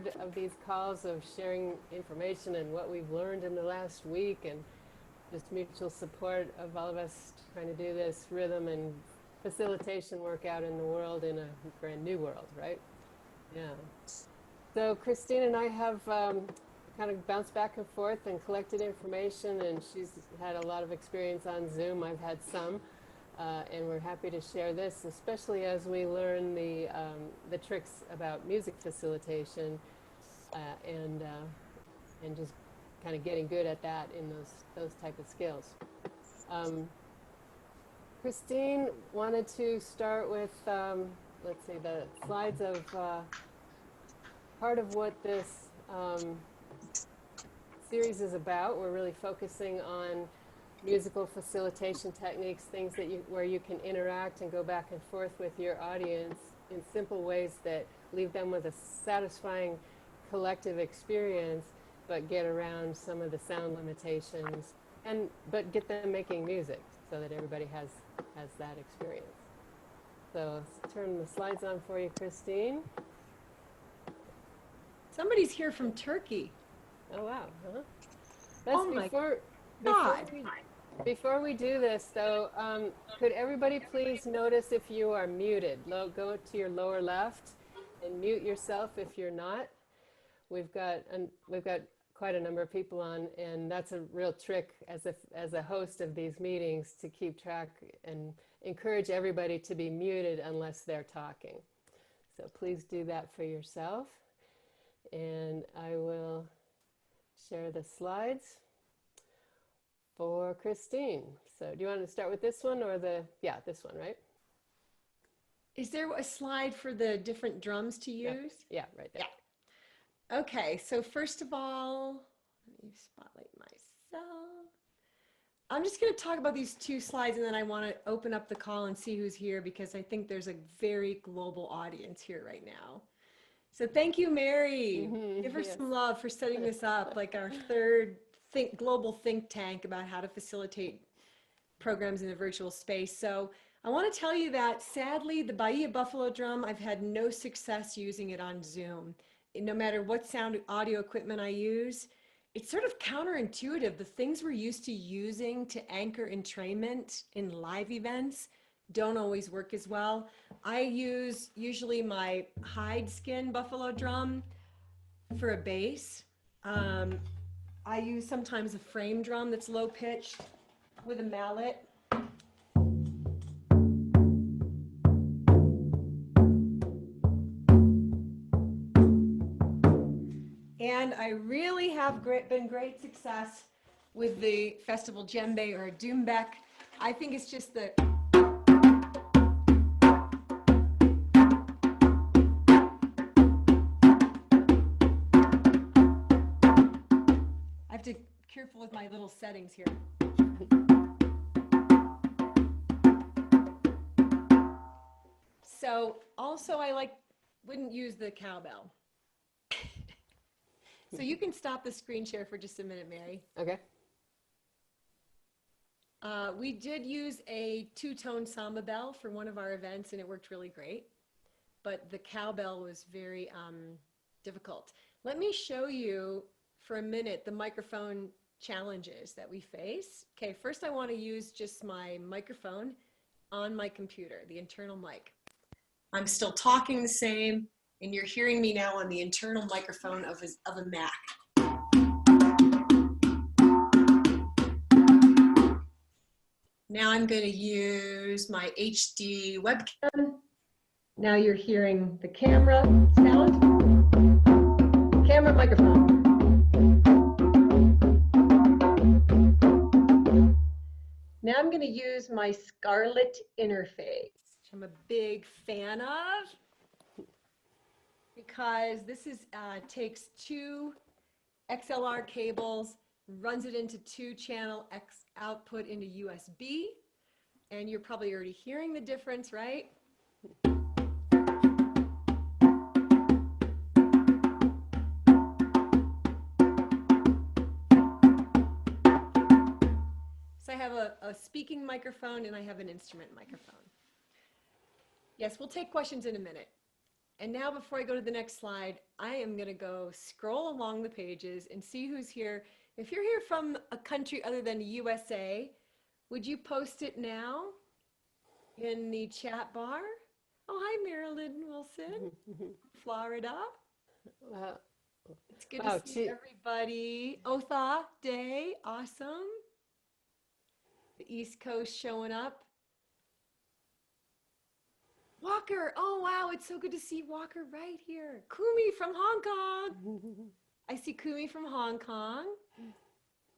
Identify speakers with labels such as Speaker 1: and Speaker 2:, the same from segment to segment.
Speaker 1: third of these calls of sharing information and what we've learned in the last week, and just mutual support of all of us trying to do this rhythm and facilitation work out in the world, in a brand new world, right? Yeah. So Christine and I have kind of bounced back and forth and collected information, and she's had a lot of experience on Zoom. I've had some, and we're happy to share this, especially as we learn the tricks about music facilitation, and just kind of getting good at that in those type of skills. Christine wanted to start with, let's see, the slides of part of what this series is about. We're really focusing on musical facilitation techniques, things that where you can interact and go back and forth with your audience in simple ways that leave them with a satisfying collective experience, but get around some of the sound limitations, but get them making music so that everybody has that experience. So let's turn the slides on for you, Christine.
Speaker 2: Somebody's here from Turkey.
Speaker 1: Oh, wow. Huh?
Speaker 2: Oh my God.
Speaker 1: Before we do this, though, could everybody please notice if you are muted? Go to your lower left and mute yourself if you're not. We've got quite a number of people on, and that's a real trick as a host of these meetings, to keep track and encourage everybody to be muted unless they're talking. So please do that for yourself. And I will share the slides for Christine. So do you want to start with this one or this one, right?
Speaker 2: Is there a slide for the different drums to use?
Speaker 1: Yeah, right there.
Speaker 2: Yeah. Okay, so first of all, let me spotlight myself. I'm just going to talk about these two slides, and then I want to open up the call and see who's here, because I think there's a very global audience here right now. So thank you, Mary. Give her some love for setting this up, like our third global think tank about how to facilitate programs in a virtual space. So I want to tell you that sadly, the Bahia Buffalo drum, I've had no success using it on Zoom. No matter what sound audio equipment I use, it's sort of counterintuitive. The things we're used to using to anchor entrainment in live events don't always work as well. I use usually my hide skin buffalo drum for a bass. I use sometimes a frame drum that's low pitched with a mallet. And I really have been great success with the festival djembe or doumbek. I think it's just the I have to be careful with my little settings here. So also I wouldn't use the cowbell. So you can stop the screen share for just a minute, Mary.
Speaker 1: Okay.
Speaker 2: We did use a two-tone samba bell for one of our events, and it worked really great. But the cowbell was very difficult. Let me show you for a minute the microphone challenges that we face. Okay, first I want to use just my microphone on my computer, the internal mic. I'm still talking the same, and you're hearing me now on the internal microphone of a Mac. Now I'm going to use my HD webcam. Now you're hearing the camera sound. Camera microphone. Now I'm going to use my Scarlett interface, which I'm a big fan of, because this takes two XLR cables, runs it into two-channel X output into USB, and you're probably already hearing the difference, right? So I have a speaking microphone and I have an instrument microphone. Yes, we'll take questions in a minute. And now before I go to the next slide, I am going to go scroll along the pages and see who's here. If you're here from a country other than USA, would you post it now in the chat bar? Oh, hi, Marilyn Wilson, Florida.
Speaker 1: Wow.
Speaker 2: It's good
Speaker 1: Wow,
Speaker 2: to see everybody. Otha Day, awesome. The East Coast showing up. Walker, oh wow, it's so good to see Walker right here. Kumi from Hong Kong. I see Kumi from Hong Kong.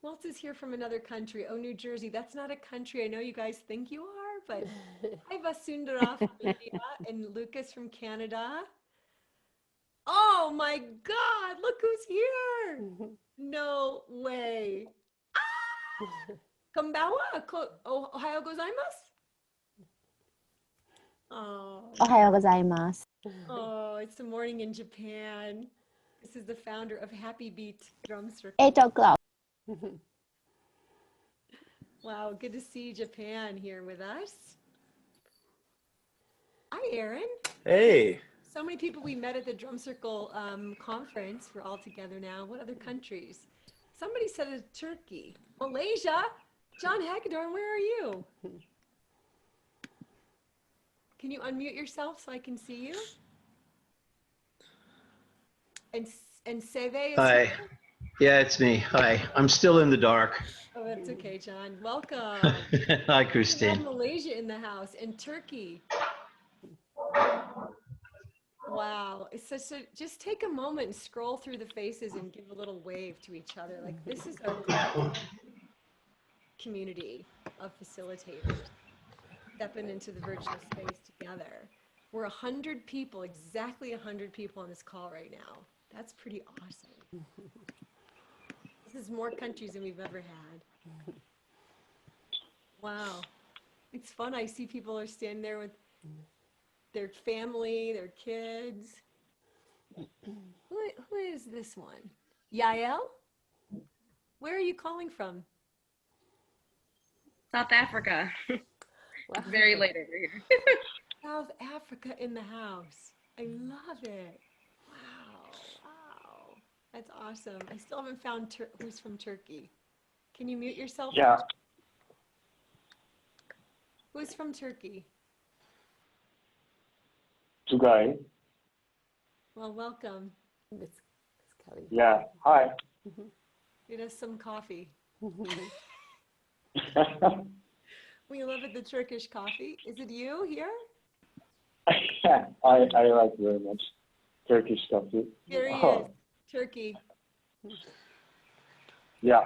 Speaker 2: Who else is here from another country? Oh, New Jersey. That's not a country. I know you guys think you are, but hi, Vasundara from India and Lucas from Canada. Oh my God, look who's here. No way. Ah! Konbanwa, Ohio gozaimasu. Oh,
Speaker 3: おはようございます。
Speaker 2: oh, it's the morning in Japan. This is the founder of Happy Beat Drum Circle.
Speaker 3: 8 o'clock.
Speaker 2: Wow, good to see Japan here with us. Hi, Aaron.
Speaker 4: Hey.
Speaker 2: So many people we met at the Drum Circle conference. We're all together now. What other countries? Somebody said it's Turkey. Malaysia. John Hagedorn, where are you? Can you unmute yourself so I can see you? And Seve is
Speaker 4: Hi.
Speaker 2: here?
Speaker 4: Yeah, it's me. Hi. I'm still in the dark.
Speaker 2: Oh, that's okay, John. Welcome.
Speaker 4: Hi,
Speaker 2: We have
Speaker 4: Christine.
Speaker 2: Malaysia in the house and Turkey. Wow. It's such a, just take a moment and scroll through the faces and give a little wave to each other. Like this is our community of facilitators stepping into the virtual space together. We're 100 people, exactly 100 people on this call right now. That's pretty awesome. This is more countries than we've ever had. Wow. It's fun. I see people are standing there with their family, their kids. Who is this one? Yael? Where are you calling from?
Speaker 5: South Africa.
Speaker 1: Wow.
Speaker 5: Very late over here.
Speaker 2: South Africa in the house. I love it. Wow. Wow. That's awesome. I still haven't found who's from Turkey. Can you mute yourself?
Speaker 6: Yeah.
Speaker 2: Who's from Turkey?
Speaker 6: Tugay.
Speaker 2: Well, welcome.
Speaker 1: Miss Kelly.
Speaker 6: Yeah. Hi.
Speaker 2: Get us some coffee. We love it, the Turkish coffee. Is it you here?
Speaker 6: I like very much Turkish coffee.
Speaker 2: Here he is. Turkey.
Speaker 6: Yeah.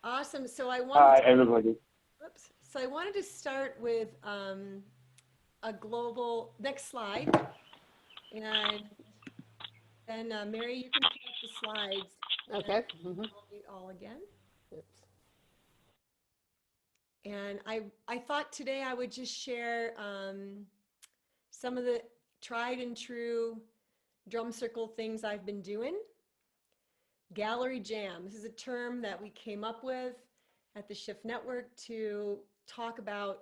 Speaker 2: Awesome. So I
Speaker 6: Hi,
Speaker 2: wanted to,
Speaker 6: everybody.
Speaker 2: oops. So I wanted to start with a global, next slide. And then Mary, you can put up the slides.
Speaker 1: Okay.
Speaker 2: I'll mute all again.
Speaker 1: Oops.
Speaker 2: And I thought today I would just share some of the tried and true drum circle things I've been doing. Gallery jam. This is a term that we came up with at the Shift Network to talk about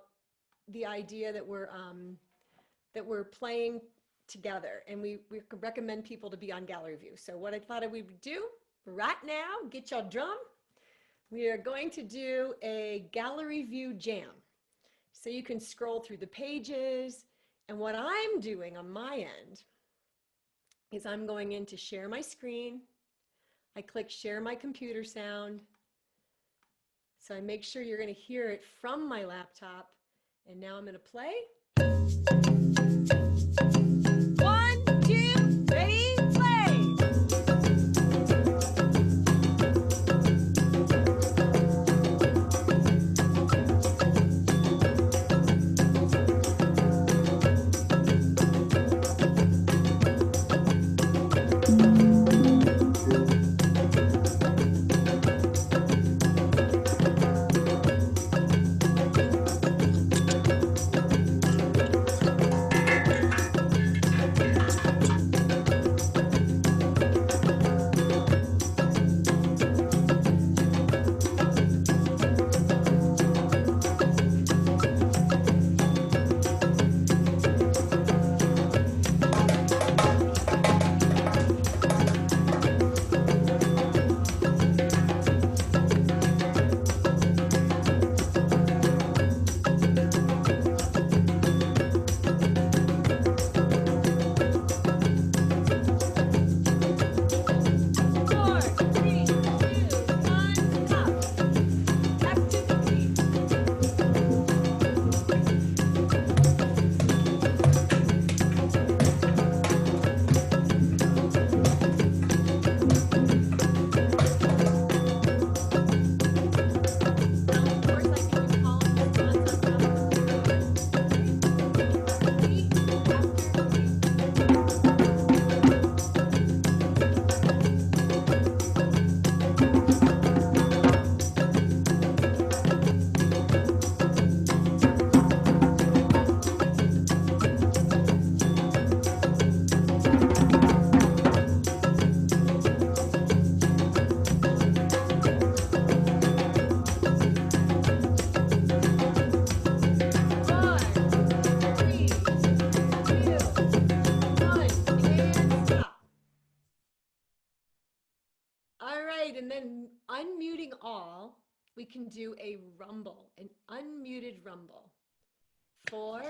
Speaker 2: the idea that we're playing together, and we recommend people to be on gallery view. So what I thought we would do right now, get your drum. We are going to do a gallery view jam. So you can scroll through the pages. And what I'm doing on my end is I'm going in to share my screen. I click share my computer sound. So I make sure you're going to hear it from my laptop. And now I'm going to play. 1, 2, ready, play. Great. And then unmuting all, we can do a rumble, an unmuted rumble. 4,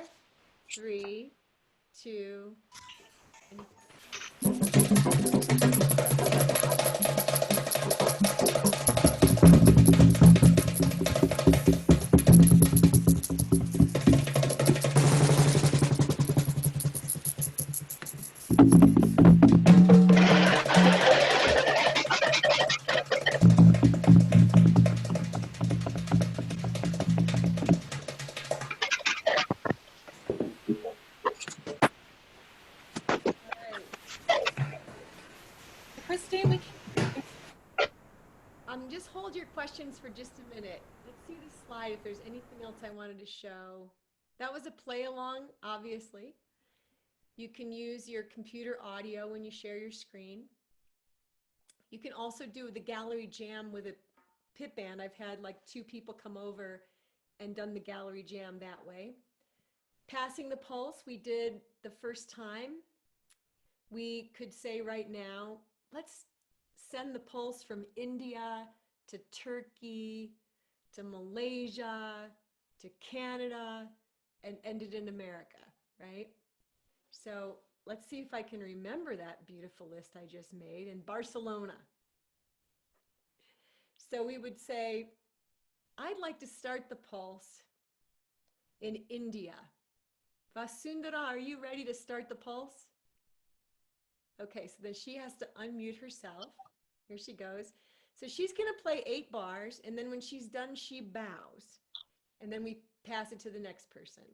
Speaker 2: 3, 2, and
Speaker 3: Christine,
Speaker 2: just hold your questions for just a minute. Let's see the slide if there's anything else I wanted to show. That was a play along, obviously. You can use your computer audio when you share your screen. You can also do the gallery jam with a pit band. I've had like 2 people come over and done the gallery jam that way. Passing the pulse, we did the first time. We could say right now, let's send the pulse from India to Turkey to Malaysia to Canada and end it in America, right? So let's see if I can remember that beautiful list I just made in Barcelona. So we would say, I'd like to start the pulse in India. Vasundhara, are you ready to start the pulse? Okay, so then she has to unmute herself. Here she goes. So she's going to play 8 bars, and then when she's done, she bows. And then we pass it to the next person.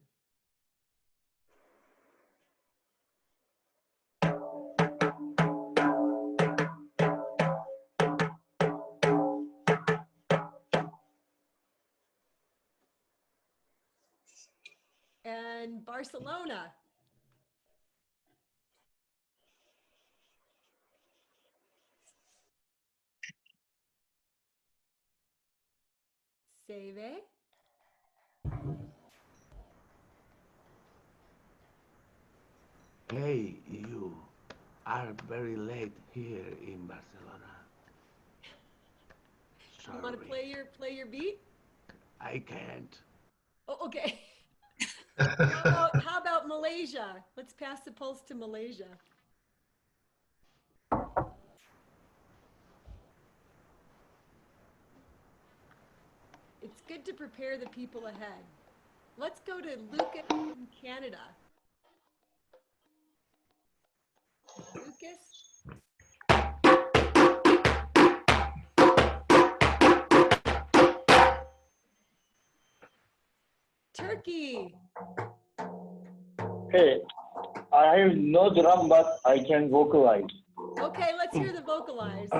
Speaker 2: And Barcelona. Save.
Speaker 5: Hey, you are very late here in Barcelona. Sorry.
Speaker 2: You want to play your beat?
Speaker 5: I can't.
Speaker 2: Oh, okay. How about Malaysia? Let's pass the pulse to Malaysia. It's good to prepare the people ahead. Let's go to Lucas in Canada. Lucas? Turkey.
Speaker 6: Hey, I have no drum, but I can vocalize.
Speaker 2: Okay, let's hear the vocalize.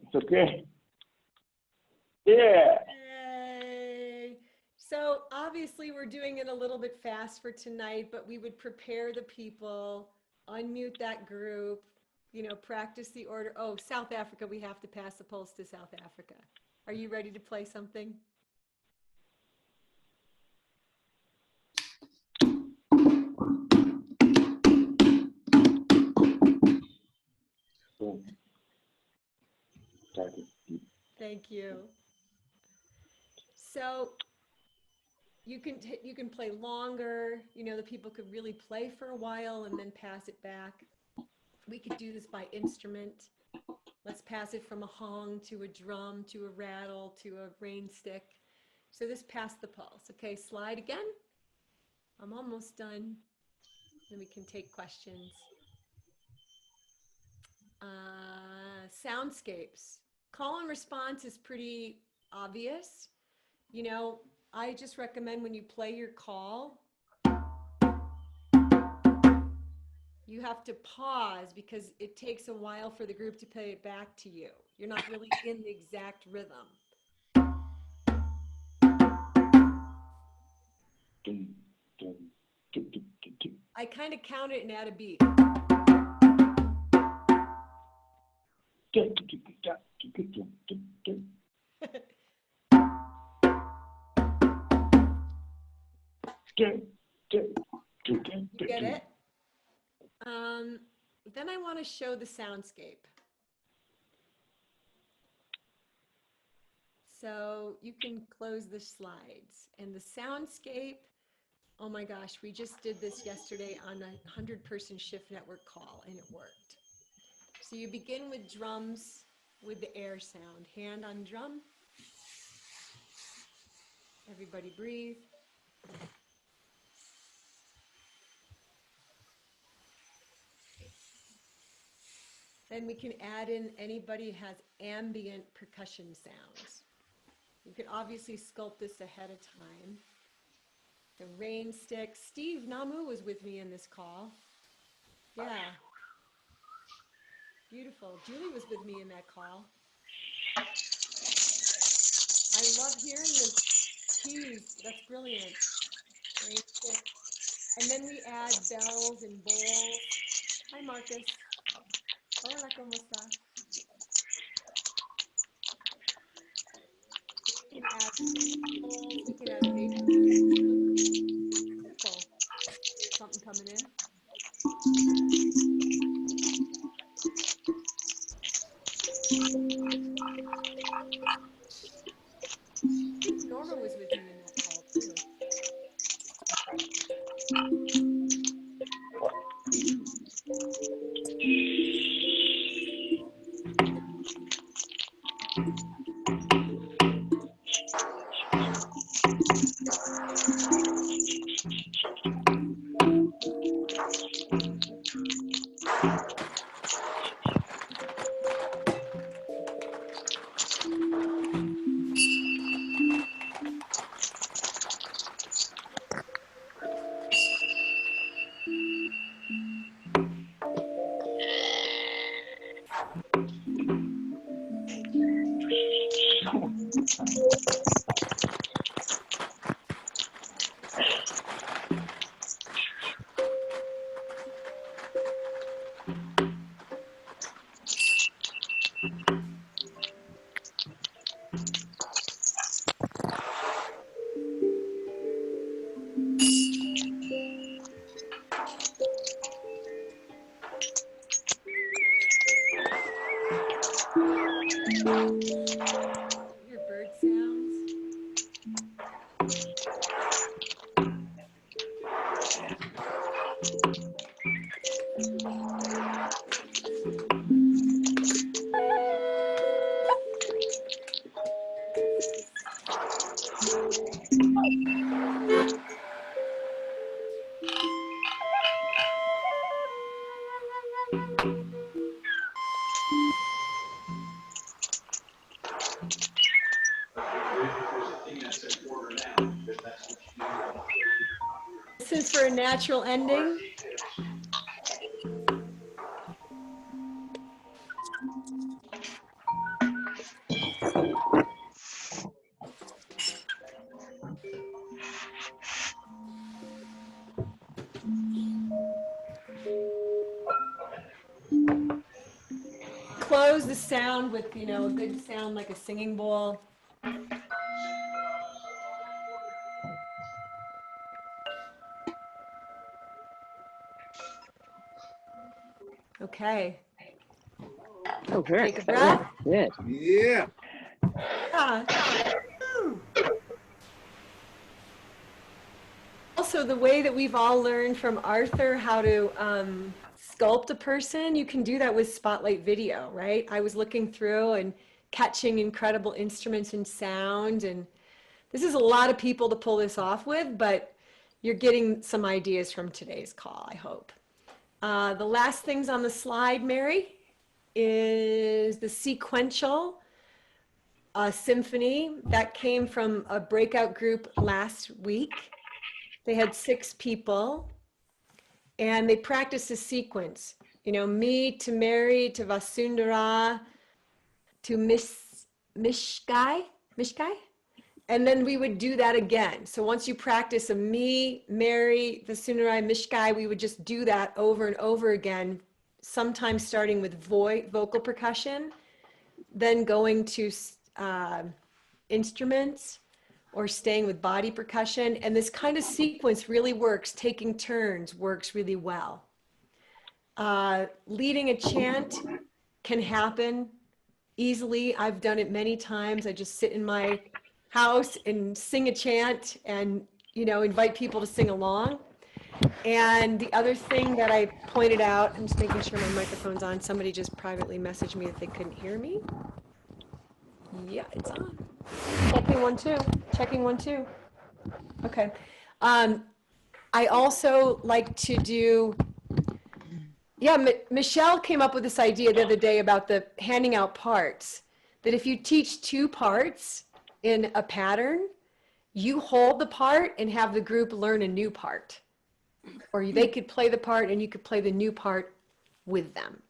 Speaker 6: It's okay. Yeah.
Speaker 2: Yay. So obviously we're doing it a little bit fast for tonight, but we would prepare the people, unmute that group, practice the order. Oh, South Africa, we have to pass the pulse to South Africa. Are you ready to play something? Thank you. So you can play longer. The people could really play for a while and then pass it back. We could do this by instrument. Let's pass it from a hong to a drum to a rattle to a rain stick. So this passed the pulse. Okay, slide again. I'm almost done. Then we can take questions. Soundscapes. Call and response is pretty obvious. I just recommend when you play your call, you have to pause because it takes a while for the group to play it back to you. You're not really in the exact rhythm. I kind of count it and add a beat. You get it? Then I want to show the soundscape. So you can close the slides. And the soundscape, oh my gosh, we just did this yesterday on a 100-person shift network call, and it worked. So you begin with drums with the air sound. Hand on drum. Everybody breathe. Then we can add in anybody has ambient percussion sounds. You can obviously sculpt this ahead of time. The rain stick. Steve Namu was with me in this call. Yeah. Beautiful. Julie was with me in that call. I love hearing the keys. That's brilliant. Rain stick. And then we add bells and bowls. Hi, Marcus. Hola, ¿cómo está? We can add bowls. We can add vapors. Beautiful. Something coming in. Norma was with me in that call too. Your bird sounds. This is for a natural ending. Close the sound with, a good sound like a singing bowl. Okay.
Speaker 3: Oh, good.
Speaker 2: Take a breath.
Speaker 3: Good.
Speaker 5: Yeah.
Speaker 2: Also, the way that we've all learned from Arthur how to sculpt a person, you can do that with Spotlight Video, right? I was looking through and catching incredible instruments and sound, and this is a lot of people to pull this off with, but you're getting some ideas from today's call, I hope. The last things on the slide, Mary, is the sequential symphony that came from a breakout group last week. They had 6 people and they practiced a sequence, me to Mary to Vasundara to Mishkai. And then we would do that again. So once you practice a me, Mary, Vasundara, Mishkai, we would just do that over and over again, sometimes starting with vocal percussion then going to instruments or staying with body percussion. And this kind of sequence really works. Taking turns works really well. Leading a chant can happen easily. I've done it many times. I just sit in my house and sing a chant and, you know, invite people to sing along. And the other thing that I pointed out, I'm just making sure my microphone's on. Somebody just privately messaged me that they couldn't hear me. Yeah, it's on. Checking 1 2. Checking 1 2. Okay. I also like to do, Michelle came up with this idea the other day about the handing out parts, that if you teach 2 parts in a pattern, you hold the part and have the group learn a new part. Or they could play the part and you could play the new part with them.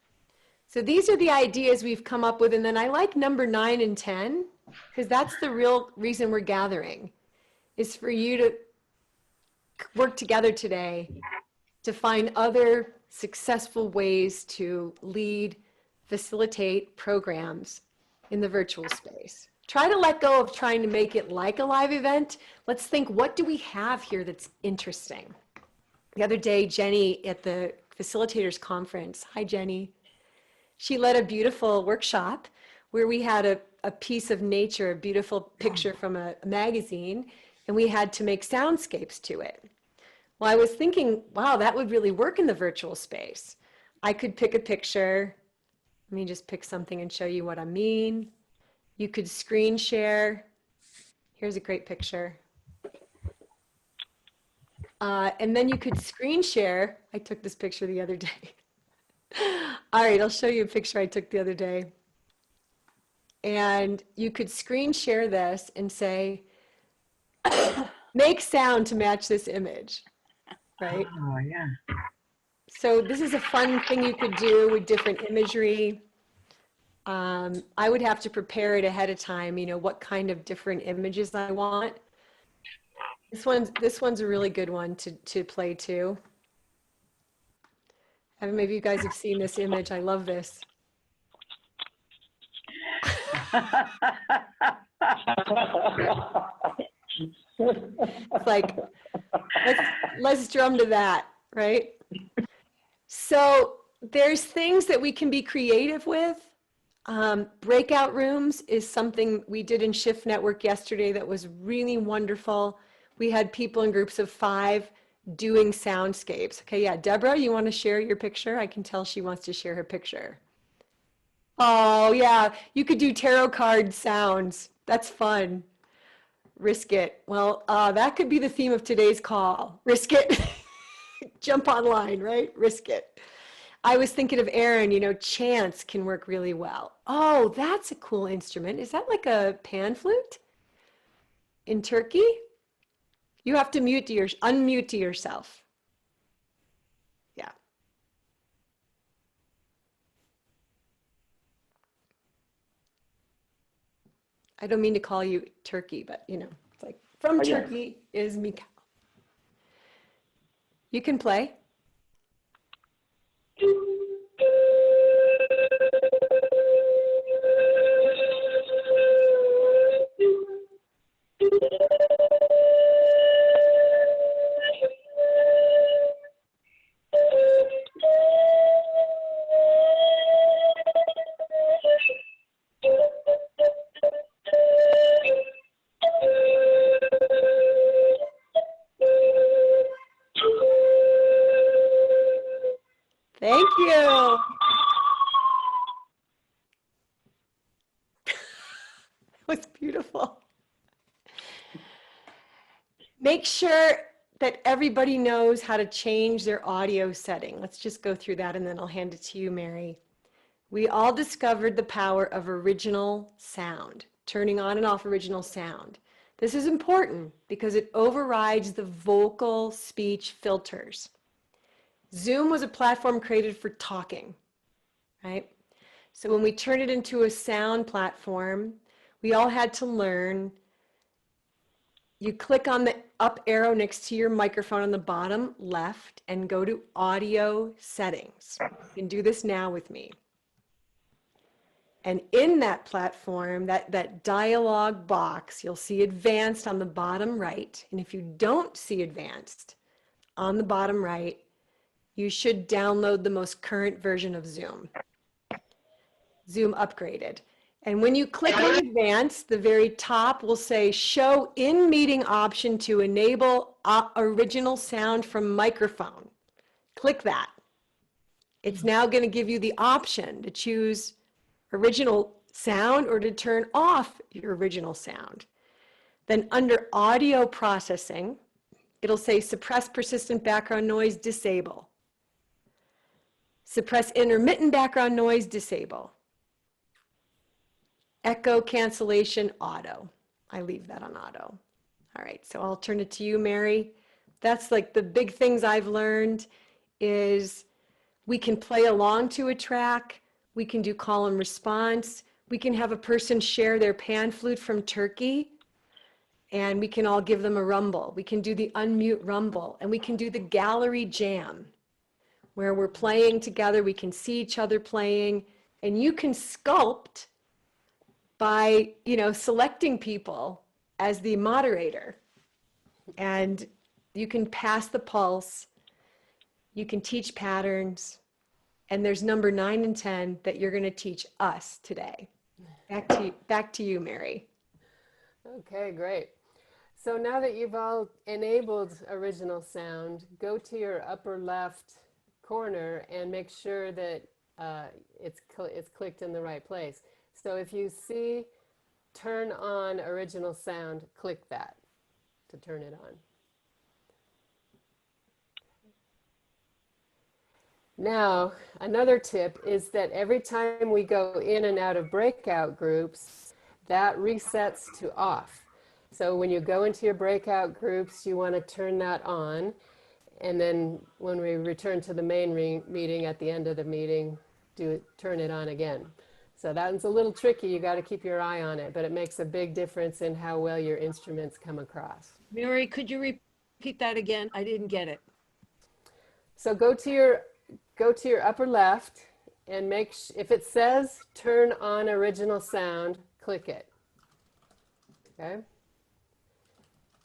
Speaker 2: So these are the ideas we've come up with. And then I like number 9 and 10, because that's the real reason we're gathering, is for you to work together today to find other successful ways to lead, facilitate programs in the virtual space. Try to let go of trying to make it like a live event. Let's think, what do we have here that's interesting? The other day, Jenny at the Facilitators Conference, hi Jenny, she led a beautiful workshop where we had a piece of nature, a beautiful picture from a magazine, and we had to make soundscapes to it. Well, I was thinking, wow, that would really work in the virtual space. I could pick a picture. Let me just pick something and show you what I mean. You could screen share. Here's a great picture. And then you could screen share. I took this picture the other day. All right, I'll show you a picture I took the other day. And you could screen share this and say, make sound to match this image, right?
Speaker 3: Oh, yeah.
Speaker 2: So this is a fun thing you could do with different imagery. I would have to prepare it ahead of time, you know, what kind of different images I want. This one's a really good one to play too. Maybe you guys have seen this image. I love this. It's like, let's drum to that, right? So there's things that we can be creative with. Breakout rooms is something we did in Shift Network yesterday that was really wonderful. We had people in groups of 5 doing soundscapes. Okay, yeah, Deborah, you want to share your picture? I can tell she wants to share her picture. Oh, yeah, you could do tarot card sounds. That's fun. Risk it. Well, that could be the theme of today's call. Risk it. Jump online, right? Risk it. I was thinking of Aaron, you know, chants can work really well. Oh, that's a cool instrument. Is that like a pan flute in Turkey? You have to unmute to yourself. Yeah. I don't mean to call you Turkey, but you know, it's like from Turkey is Mikal. You can play. Thank you. It was beautiful. Make sure that everybody knows how to change their audio setting. Let's just go through that and then I'll hand it to you, Mary. We all discovered the power of original sound, turning on and off original sound. This is important because it overrides the vocal speech filters. Zoom was a platform created for talking, right? So when we turned it into a sound platform, we all had to learn. You click on the up arrow next to your microphone on the bottom left and go to audio settings. You can do this now with me. And in that platform, that dialog box, you'll see advanced on the bottom right. And if you don't see advanced on the bottom right, you should download the most current version of Zoom, Zoom upgraded. And when you click on advanced, the very top will say show in meeting option to enable original sound from microphone. Click that. It's now going to give you the option to choose original sound or to turn off your original sound. Then under audio processing, it'll say suppress persistent background noise, disable. Suppress intermittent background noise, disable. Echo cancellation, auto. I leave that on auto. All right, so I'll turn it to you, Mary. That's like the big things I've learned is we can play along to a track. We can do call and response. We can have a person share their pan flute from Turkey, and we can all give them a rumble. We can do the unmute rumble, and we can do the gallery jam, where we're playing together. We can see each other playing, and you can sculpt by, selecting people as the moderator, and you can pass the pulse. You can teach patterns. And there's number 9 and 10 that you're going to teach us today. Back to you, Mary.
Speaker 1: Okay, great. So now that you've all enabled original sound, go to your upper left corner and make sure that it's clicked in the right place. So if you see turn on original sound, click that to turn it on. Now, another tip is that every time we go in and out of breakout groups, that resets to off. So when you go into your breakout groups, you want to turn that on. And then when we return to the main meeting at the end of the meeting, turn it on again. So that's a little tricky. You got to keep your eye on it, but it makes a big difference in how well your instruments come across.
Speaker 3: Mary, could you repeat that again? I didn't get it.
Speaker 1: So go to your upper left and if it says turn on original sound, click it. Okay.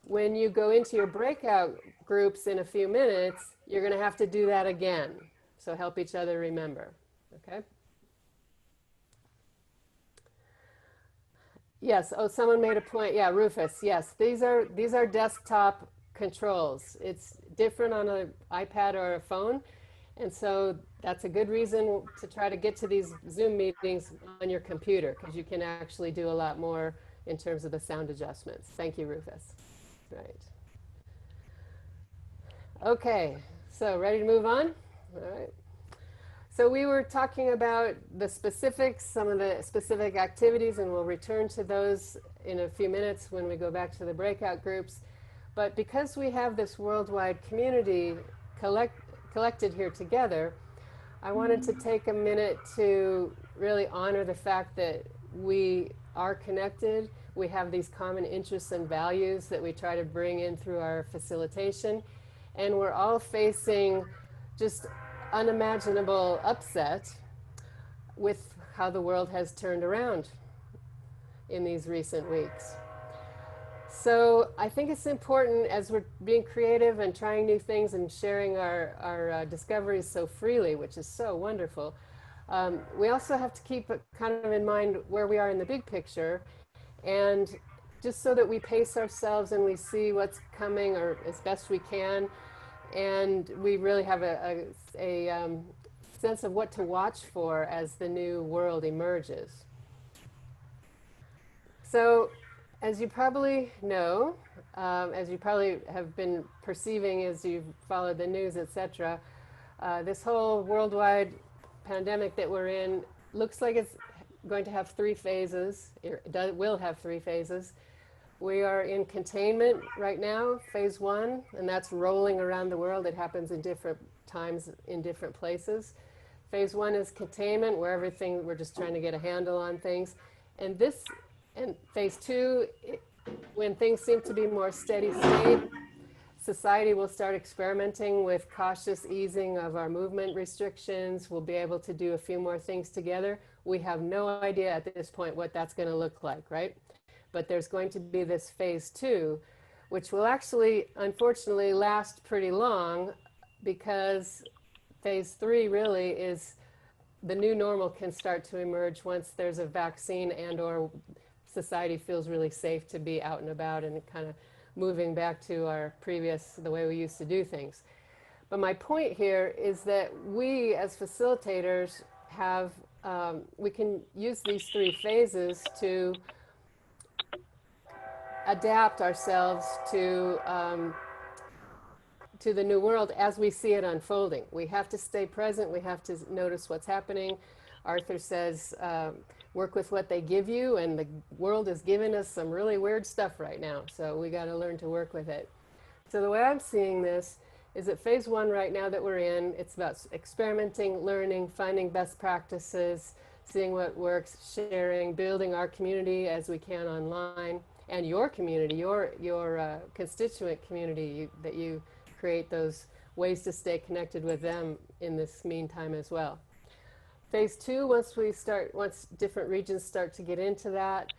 Speaker 1: When you go into your breakout groups in a few minutes, you're going to have to do that again. So help each other remember. Okay. Yes. Oh, someone made a point. Yeah, Rufus. Yes, these are desktop controls. It's different on an iPad or a phone. And so that's a good reason to try to get to these Zoom meetings on your computer, because you can actually do a lot more in terms of the sound adjustments. Thank you, Rufus. Right. Okay, so ready to move on? All right. So we were talking about the specifics, some of the specific activities, and we'll return to those in a few minutes when we go back to the breakout groups. But because we have this worldwide community collected here together, I wanted to take a minute to really honor the fact that we are connected. We have these common interests and values that we try to bring in through our facilitation, and we're all facing just unimaginable upset with how the world has turned around in these recent weeks. So I think it's important, as we're being creative and trying new things and sharing our discoveries so freely, which is so wonderful, we also have to keep kind of in mind where we are in the big picture, and just so that we pace ourselves and we see what's coming, or as best we can, and we really have a sense of what to watch for as the new world emerges. So, as you probably know, as you probably have been perceiving as you've followed the news, etc., this whole worldwide pandemic that we're in looks like it's going to have 3 phases. It will have 3 phases. We are in containment right now, phase 1, and that's rolling around the world. It happens in different times in different places. Phase 1 is containment, where we're just trying to get a handle on things. And phase 2, when things seem to be more steady state, society will start experimenting with cautious easing of our movement restrictions. We'll be able to do a few more things together. We have no idea at this point what that's going to look like, right? But there's going to be this phase 2, which will actually, unfortunately, last pretty long, because phase 3 really is the new normal can start to emerge once there's a vaccine and or society feels really safe to be out and about and kind of moving back to our previous, the way we used to do things. But my point here is that we as facilitators have, we can use these 3 phases to adapt ourselves to the new world as we see it unfolding. We have to stay present. We have to notice what's happening. Arthur says, work with what they give you, and the world is giving us some really weird stuff right now. So we got to learn to work with it. So the way I'm seeing this is that phase 1 right now that we're in, it's about experimenting, learning, finding best practices, seeing what works, sharing, building our community as we can online, and your community, your constituent community that you create those ways to stay connected with them in this meantime as well. Phase 2, once different regions start to get into that,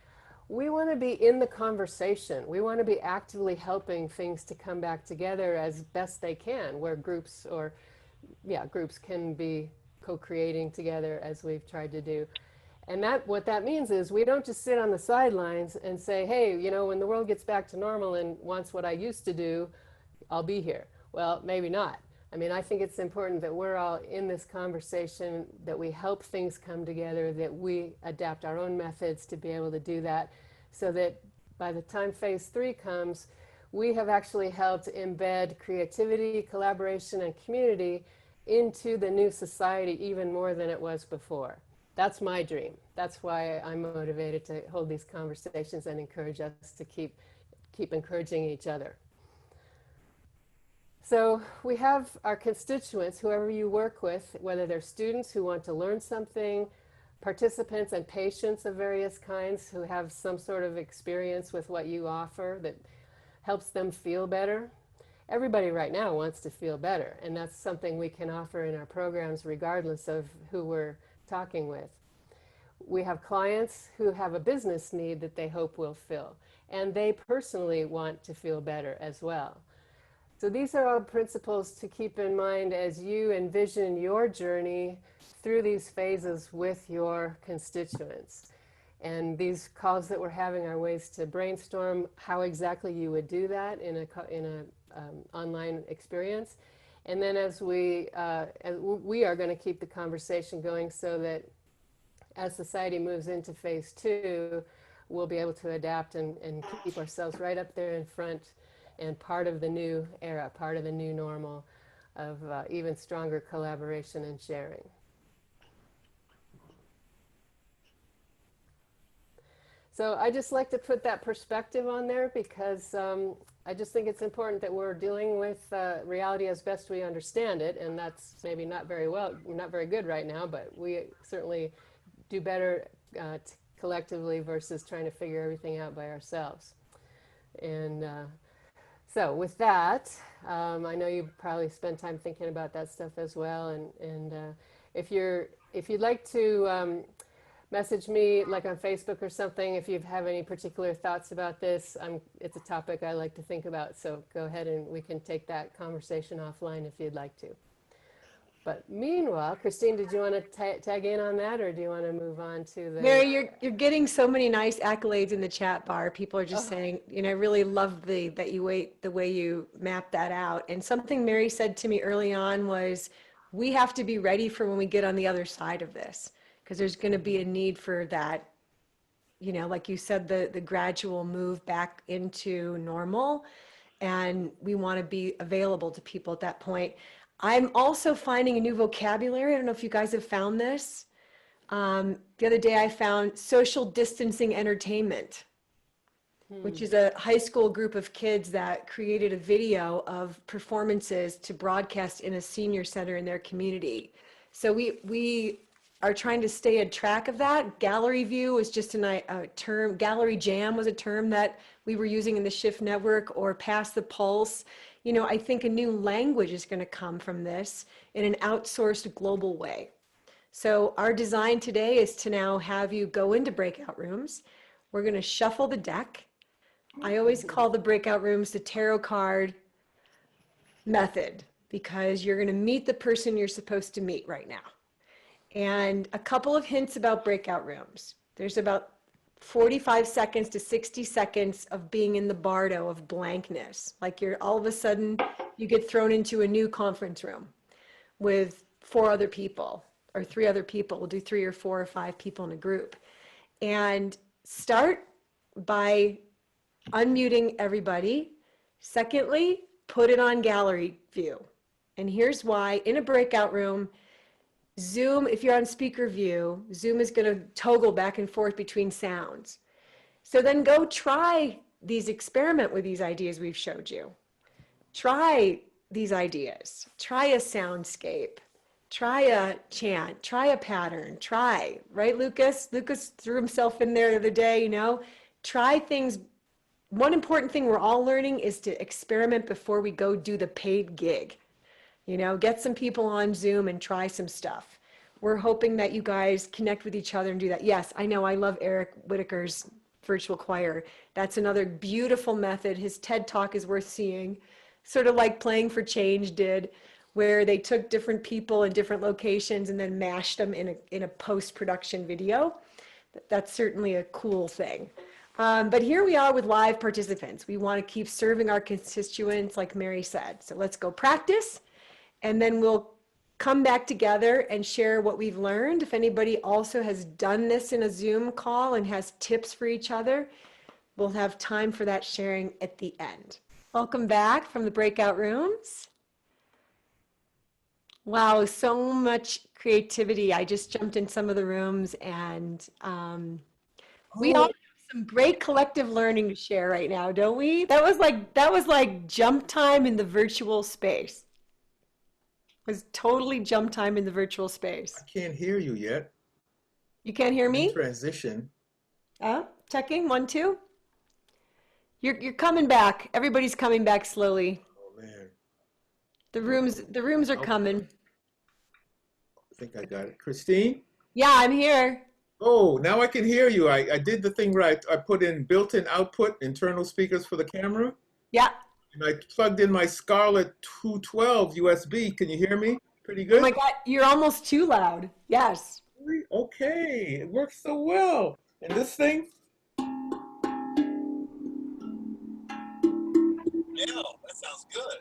Speaker 1: we want to be in the conversation. We want to be actively helping things to come back together as best they can, where groups can be co-creating together as we've tried to do. And what that means is we don't just sit on the sidelines and say, hey, you know, when the world gets back to normal and wants what I used to do, I'll be here. Well, maybe not. I mean, I think it's important that we're all in this conversation, that we help things come together, that we adapt our own methods to be able to do that, so that by the time phase 3 comes, we have actually helped embed creativity, collaboration, and community into the new society even more than it was before. That's my dream. That's why I'm motivated to hold these conversations and encourage us to keep encouraging each other. So we have our constituents, whoever you work with, whether they're students who want to learn something, participants and patients of various kinds who have some sort of experience with what you offer that helps them feel better. Everybody right now wants to feel better, and that's something we can offer in our programs regardless of who we're talking with. We have clients who have a business need that they hope will fill, and they personally want to feel better as well. So these are all principles to keep in mind as you envision your journey through these phases with your constituents. And these calls that we're having are ways to brainstorm how exactly you would do that in an online experience. And then as we are going to keep the conversation going so that as society moves into phase 2, we'll be able to adapt and keep ourselves right up there in front and part of the new era, part of the new normal of even stronger collaboration and sharing. So I just like to put that perspective on there because I just think it's important that we're dealing with reality as best we understand it, and that's maybe not very good right now, but we certainly do better collectively versus trying to figure everything out by ourselves. And so with that, I know you probably spend time thinking about that stuff as well. And if you'd like to message me like on Facebook or something, if you have any particular thoughts about this, it's a topic I like to think about. So go ahead and we can take that conversation offline if you'd like to. But meanwhile, Christine, did you want to tag in on that, or do you want to move on to the...
Speaker 2: Mary, you're getting so many nice accolades in the chat bar. People are just saying, you know, I really love the way you map that out. And something Mary said to me early on was, we have to be ready for when we get on the other side of this, because there's going to be a need for that, you know, like you said, the gradual move back into normal, and we want to be available to people at that point. I'm also finding a new vocabulary. I don't know if you guys have found this. The other day I found social distancing entertainment, which is a high school group of kids that created a video of performances to broadcast in a senior center in their community. So we are trying to stay on track of that. Gallery view is just a term. Gallery jam was a term that we were using in the Shift Network, or pass the pulse. You know, I think a new language is going to come from this in an outsourced global way. So our design today is to now have you go into breakout rooms. We're going to shuffle the deck. I always call the breakout rooms the tarot card method because you're going to meet the person you're supposed to meet right now. And a couple of hints about breakout rooms. There's about 45 seconds to 60 seconds of being in the bardo of blankness. Like you're all of a sudden, you get thrown into a new conference room with 4 other people or 3 other people. We'll do 3 or 4 or 5 people in a group. And start by unmuting everybody. Secondly, put it on gallery view. And here's why. In a breakout room, Zoom, if you're on speaker view, Zoom is going to toggle back and forth between sounds. So then go try experiment with these ideas we've showed you. Try these ideas. Try a soundscape. Try a chant. Try a pattern. Try, right, Lucas? Lucas threw himself in there the other day, you know. Try things. One important thing we're all learning is to experiment before we go do the paid gig. You know, get some people on Zoom and try some stuff. We're hoping that you guys connect with each other and do that. Yes, I know, I love Eric Whitaker's virtual choir. That's another beautiful method. His TED Talk is worth seeing, sort of like Playing for Change did, where they took different people in different locations and then mashed them in a post-production video. That's certainly a cool thing. But here we are with live participants. We want to keep serving our constituents, like Mary said. So let's go practice. And then we'll come back together and share what we've learned. If anybody also has done this in a Zoom call and has tips for each other, we'll have time for that sharing at the end. Welcome back from the breakout rooms. Wow, so much creativity. I just jumped in some of the rooms and we all have some great collective learning to share right now, don't we? That was like jump time in the virtual space. Was totally jump time in the virtual space.
Speaker 7: I can't hear you yet.
Speaker 2: You can't hear me?
Speaker 7: In transition.
Speaker 2: Checking 1, 2. You're coming back. Everybody's coming back slowly.
Speaker 7: Oh man.
Speaker 2: The rooms are coming.
Speaker 7: I think I got it. Christine?
Speaker 2: Yeah, I'm here.
Speaker 7: Oh, now I can hear you. I did the thing right. I put in built-in output, internal speakers for the camera.
Speaker 2: Yeah.
Speaker 7: And I plugged in my Scarlett 212 USB. Can you hear me? Pretty good?
Speaker 2: Oh my God, you're almost too loud. Yes.
Speaker 7: Okay, it works so well. And this thing?
Speaker 8: Yeah, that sounds good.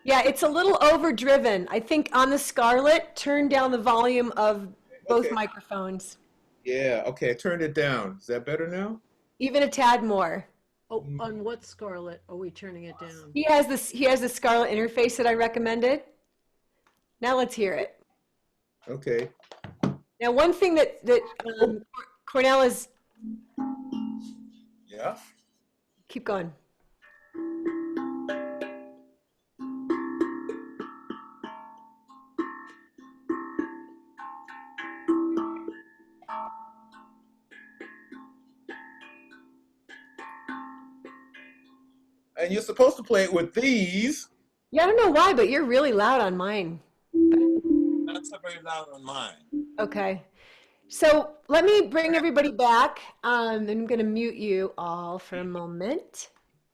Speaker 2: Yeah, it's a little overdriven. I think on the Scarlett, turn down the volume of both microphones.
Speaker 7: Yeah, okay, I turned it down. Is that better now?
Speaker 2: Even a tad more.
Speaker 3: Oh, on what Scarlett are we turning it down?
Speaker 2: He has the Scarlett interface that I recommended. Now let's hear it.
Speaker 7: Okay.
Speaker 2: Now, one thing that Cornell is.
Speaker 7: Yeah.
Speaker 2: Keep going.
Speaker 7: And you're supposed to play it with these.
Speaker 2: Yeah, I don't know why, but you're really loud on mine.
Speaker 8: Not so very loud on mine.
Speaker 2: Okay. So let me bring everybody back. I'm going to mute you all for a moment.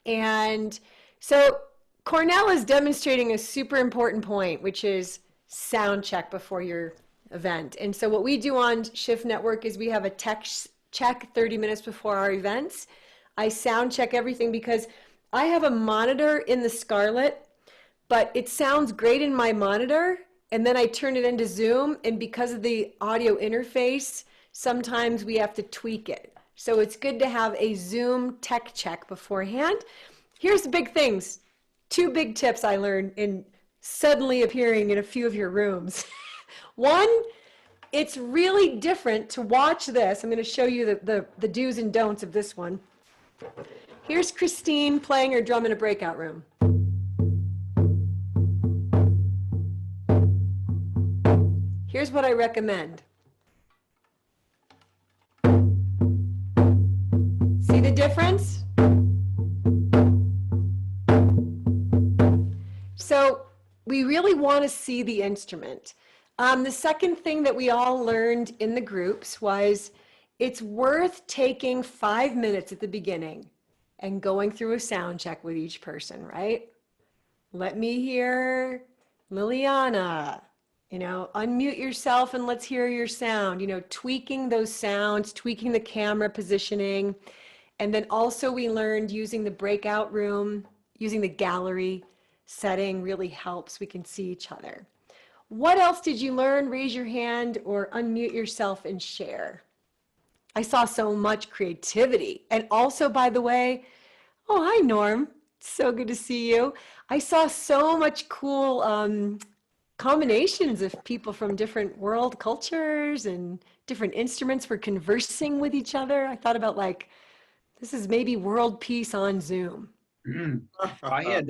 Speaker 2: And so Cornell is demonstrating a super important point, which is sound check before your event. And so what we do on Shift Network is we have a tech check 30 minutes before our events. I sound check everything because I have a monitor in the Scarlett, but it sounds great in my monitor. And then I turn it into Zoom, and because of the audio interface, sometimes we have to tweak it. So it's good to have a Zoom tech check beforehand. Here's the big things. 2 big tips I learned in suddenly appearing in a few of your rooms. One, it's really different to watch this. I'm going to show you the do's and don'ts of this one. Here's Christine playing her drum in a breakout room. Here's what I recommend. See the difference? So we really want to see the instrument. The second thing that we all learned in the groups was it's worth taking 5 minutes at the beginning and going through a sound check with each person, right? Let me hear Liliana, unmute yourself and let's hear your sound, tweaking those sounds, tweaking the camera positioning. And then also we learned using the breakout room, using the gallery setting really helps. We can see each other. What else did you learn? Raise your hand or unmute yourself and share. I saw so much creativity. And also, by the way, oh, hi, Norm. So good to see you. I saw so much cool combinations of people from different world cultures and different instruments were conversing with each other. I thought about this is maybe world peace on Zoom.
Speaker 9: I had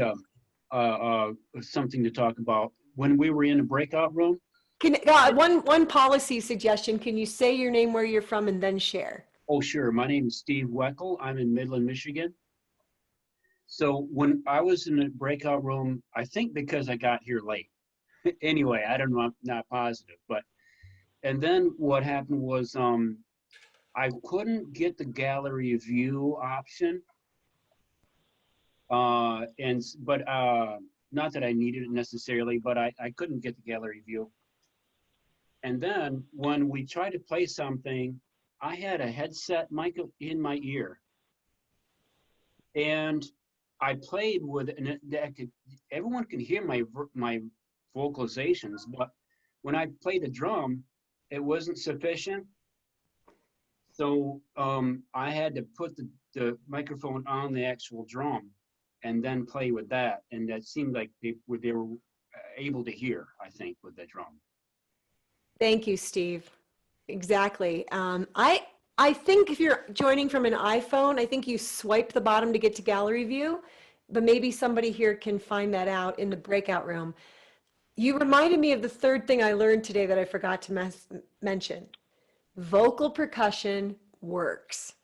Speaker 9: something to talk about. When we were in the breakout room.
Speaker 2: One policy suggestion, can you say your name, where you're from, and then share?
Speaker 9: Oh, sure. My name is Steve Weckel. I'm in Midland, Michigan. So when I was in the breakout room, I think because I got here late. Anyway, I don't know, I'm not positive. And then what happened was I couldn't get the gallery view option. Not that I needed it necessarily, but I couldn't get the gallery view. And then when we tried to play something, I had a headset mic in my ear. And I played with, everyone can hear my vocalizations, but when I played the drum, it wasn't sufficient. So I had to put the microphone on the actual drum and then play with that. And that seemed like they were able to hear, I think, with the drum.
Speaker 2: Thank you, Steve. Exactly. I think if you're joining from an iPhone, I think you swipe the bottom to get to gallery view, but maybe somebody here can find that out in the breakout room. You reminded me of the third thing I learned today that I forgot to mention. Vocal percussion works.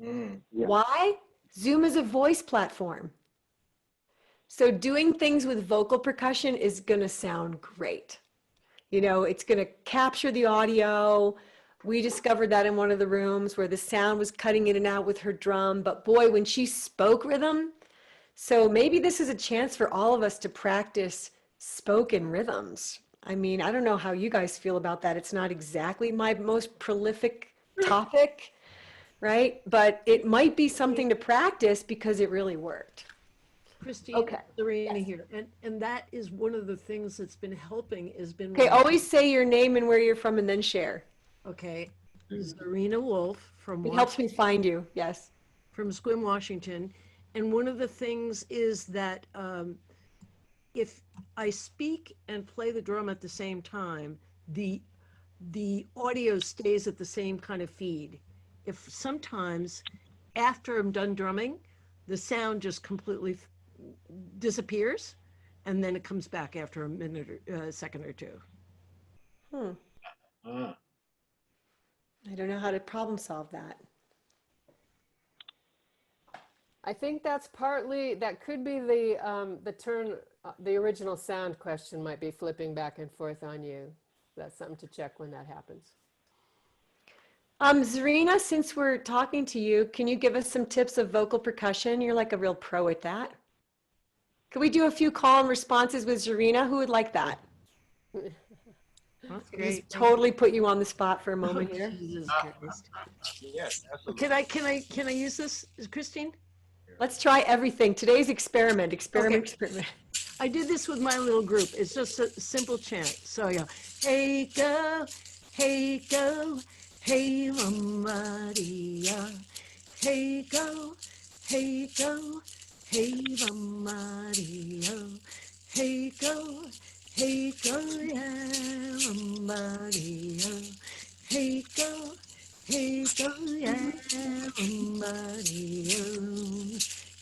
Speaker 6: Yeah.
Speaker 2: Why? Zoom is a voice platform. So doing things with vocal percussion is going to sound great. It's going to capture the audio. We discovered that in one of the rooms where the sound was cutting in and out with her drum. But boy, when she spoke rhythm, so maybe this is a chance for all of us to practice spoken rhythms. I mean, I don't know how you guys feel about that. It's not exactly my most prolific topic, right? But it might be something to practice because it really worked.
Speaker 3: Christine,
Speaker 2: Okay.
Speaker 3: Lorena
Speaker 2: Yes.
Speaker 3: here. And that is one of the things that's been helping
Speaker 2: Okay, always say your name and where you're from and then share.
Speaker 3: Okay. Zarina Wolf from
Speaker 2: It helps me find you, yes.
Speaker 3: from Sequim, Washington. And one of the things is that if I speak and play the drum at the same time, the audio stays at the same kind of feed. If sometimes after I'm done drumming, the sound just completely disappears, and then it comes back after a minute or a second or two.
Speaker 2: I don't know how to problem solve that.
Speaker 1: I think that could be the original sound question might be flipping back and forth on you. That's something to check when that happens.
Speaker 2: Zarina, since we're talking to you, can you give us some tips of vocal percussion? You're like a real pro at that. Can we do a few call and responses with Zarina? Who would like that?
Speaker 3: That's
Speaker 2: Just
Speaker 3: great.
Speaker 2: totally put you on the spot for a moment here.
Speaker 3: Jesus Christ.
Speaker 8: Yes, absolutely.
Speaker 3: Can I use this, Christine?
Speaker 2: Let's try everything. Today's experiment.
Speaker 3: Okay.
Speaker 2: Experiment.
Speaker 3: I did this with my little group. It's just a simple chant. So yeah, hey go, hey go, hey Maria, hey go, hey go, hey Maria, hey go, yeah Maria, hey go, yeah Maria,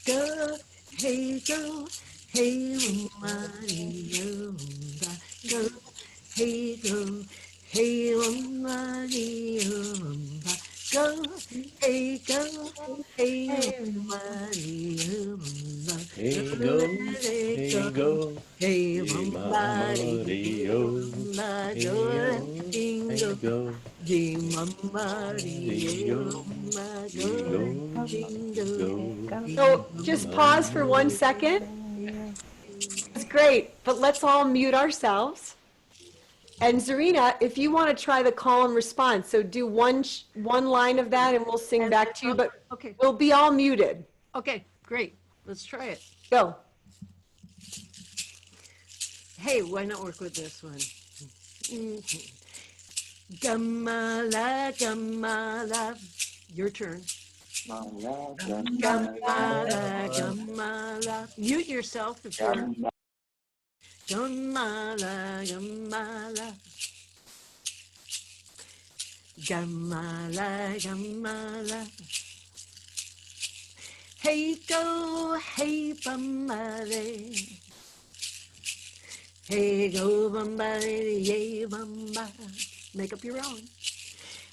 Speaker 3: go, hey go. Hey, Mario, go, hey, Mario, go, Hey go, hey Maria,
Speaker 10: Hey go, hey go,
Speaker 3: hey
Speaker 10: hey
Speaker 3: Maria,
Speaker 10: Mario, hey
Speaker 3: jingle,
Speaker 10: go,
Speaker 3: hey Maria,
Speaker 10: Mario, hey go,
Speaker 3: jingle,
Speaker 10: go,
Speaker 2: So just pause for 1 second. It's great, but let's all mute ourselves. And Zarina, if you want to try the call and response, so do one line of that and we'll sing back to you, but
Speaker 3: Okay,
Speaker 2: we'll be all muted.
Speaker 3: okay, great. Let's try it.
Speaker 2: Go.
Speaker 3: Hey, why not work with this one? Gamala, gamala. Your turn. Gamala, gamala. Mute yourself if you're. Gamala, gamala. Gamala, gamala. Hey go, hey bambare. Hey go bambare, yay bamba. Make up your own.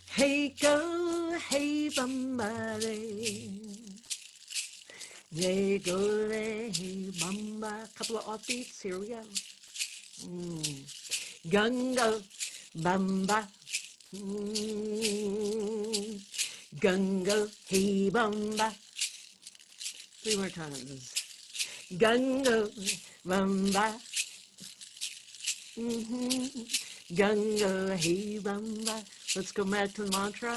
Speaker 3: Hey go, hey bambare. Hey go, hey bamba. Couple of offbeats. Here we go. Gungo, bamba. Gungo, hey bamba. 3 more times. Gungo, bamba. Gungo, hey bamba. Let's go back to the mantra.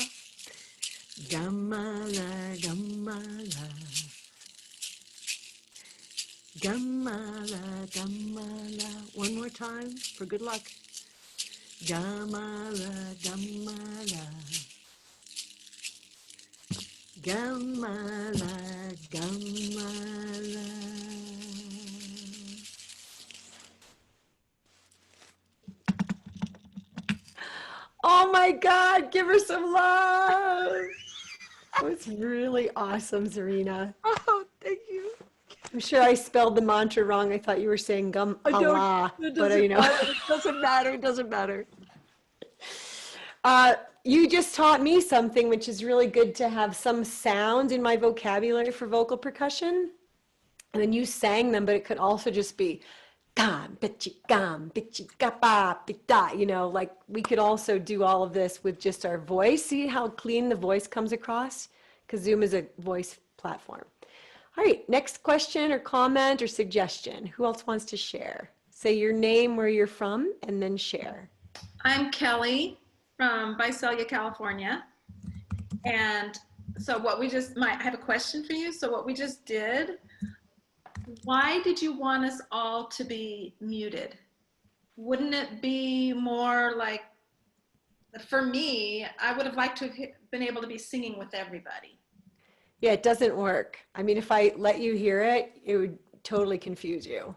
Speaker 3: Gamala, gamala. Gamala, gamala. One more time for good luck. Gamala, gamala. Gamala, gamala.
Speaker 2: Oh my God, give her some love. That was really awesome, Zarina.
Speaker 3: Oh, thank you.
Speaker 2: I'm sure I spelled the mantra wrong. I thought you were saying gum Allah,
Speaker 3: It
Speaker 2: but
Speaker 3: doesn't
Speaker 2: you know.
Speaker 3: matter. It doesn't matter. It doesn't matter.
Speaker 2: You just taught me something, which is really good to have some sound in my vocabulary for vocal percussion. And then you sang them, but it could also just be gam, bitchy, gapa, pita. You know, like we could also do all of this with just our voice. See how clean the voice comes across? Because Zoom is a voice platform. All right, next question or comment or suggestion. Who else wants to share? Say your name, where you're from, and then share.
Speaker 11: I'm Kelly from Visalia, California. And so I have a question for you. So what we just did, why did you want us all to be muted? Wouldn't it be more like, for me, I would have liked to have been able to be singing with everybody.
Speaker 2: Yeah, it doesn't work. I mean, if I let you hear it, it would totally confuse you.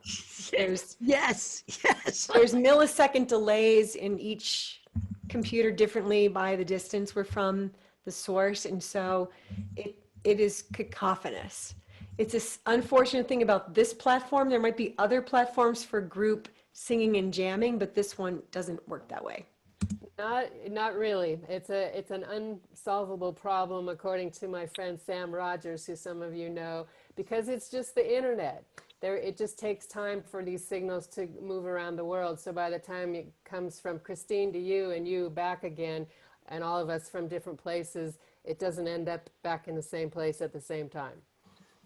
Speaker 2: There's
Speaker 3: Yes, yes.
Speaker 2: there's millisecond delays in each computer differently by the distance we're from the source, and so it is cacophonous. It's this unfortunate thing about this platform. There might be other platforms for group singing and jamming, but this one doesn't work that way.
Speaker 1: Not really. It's an unsolvable problem, according to my friend Sam Rogers, who some of you know, because it's just the internet. It just takes time for these signals to move around the world. So by the time it comes from Christine to you and you back again, and all of us from different places, it doesn't end up back in the same place at the same time.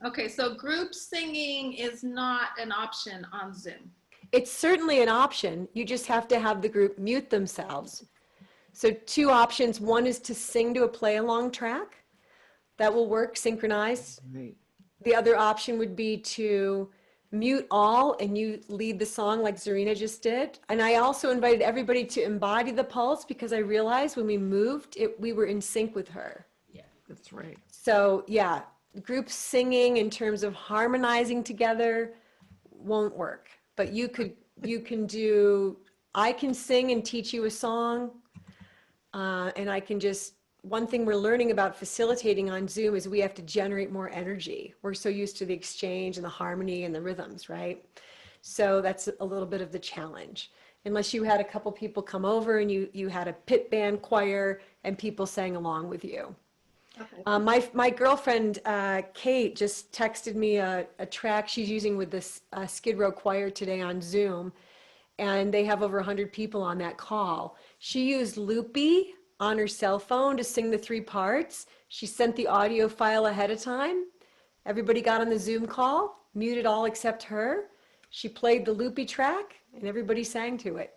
Speaker 11: Okay, so group singing is not an option on Zoom.
Speaker 2: It's certainly an option. You just have to have the group mute themselves. So 2 options. One is to sing to a play along track. That will work synchronized.
Speaker 3: Right.
Speaker 2: The other option would be to mute all and you lead the song like Zarina just did. And I also invited everybody to embody the pulse because I realized when we moved, we were in sync with her.
Speaker 3: Yeah, that's right.
Speaker 2: So yeah, group singing in terms of harmonizing together won't work. But you can do, I can sing and teach you a song. And I can just, one thing we're learning about facilitating on Zoom is we have to generate more energy. We're so used to the exchange and the harmony and the rhythms, right? So that's a little bit of the challenge. Unless you had a couple people come over and you had a pit band choir and people sang along with you. My girlfriend, Kate, just texted me a track she's using with this Skid Row Choir today on Zoom, and they have over 100 people on that call. She used Loopy on her cell phone to sing the 3 parts. She sent the audio file ahead of time. Everybody got on the Zoom call, muted all except her. She played the Loopy track, and everybody sang to it.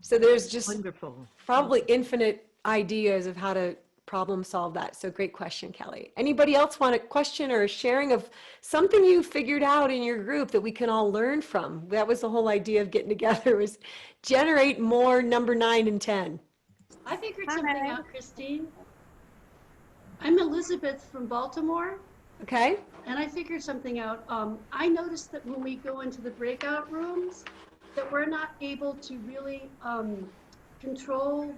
Speaker 2: So there's just
Speaker 3: Wonderful.
Speaker 2: probably infinite ideas of how to problem solve that. So great question, Kelly. Anybody else want a question or a sharing of something you figured out in your group that we can all learn from? That was the whole idea of getting together, was generate more number 9 and 10.
Speaker 12: I figured something out, Christine. I'm Elizabeth from Baltimore.
Speaker 2: Okay.
Speaker 12: And I figured something out. I noticed that when we go into the breakout rooms, that we're not able to really control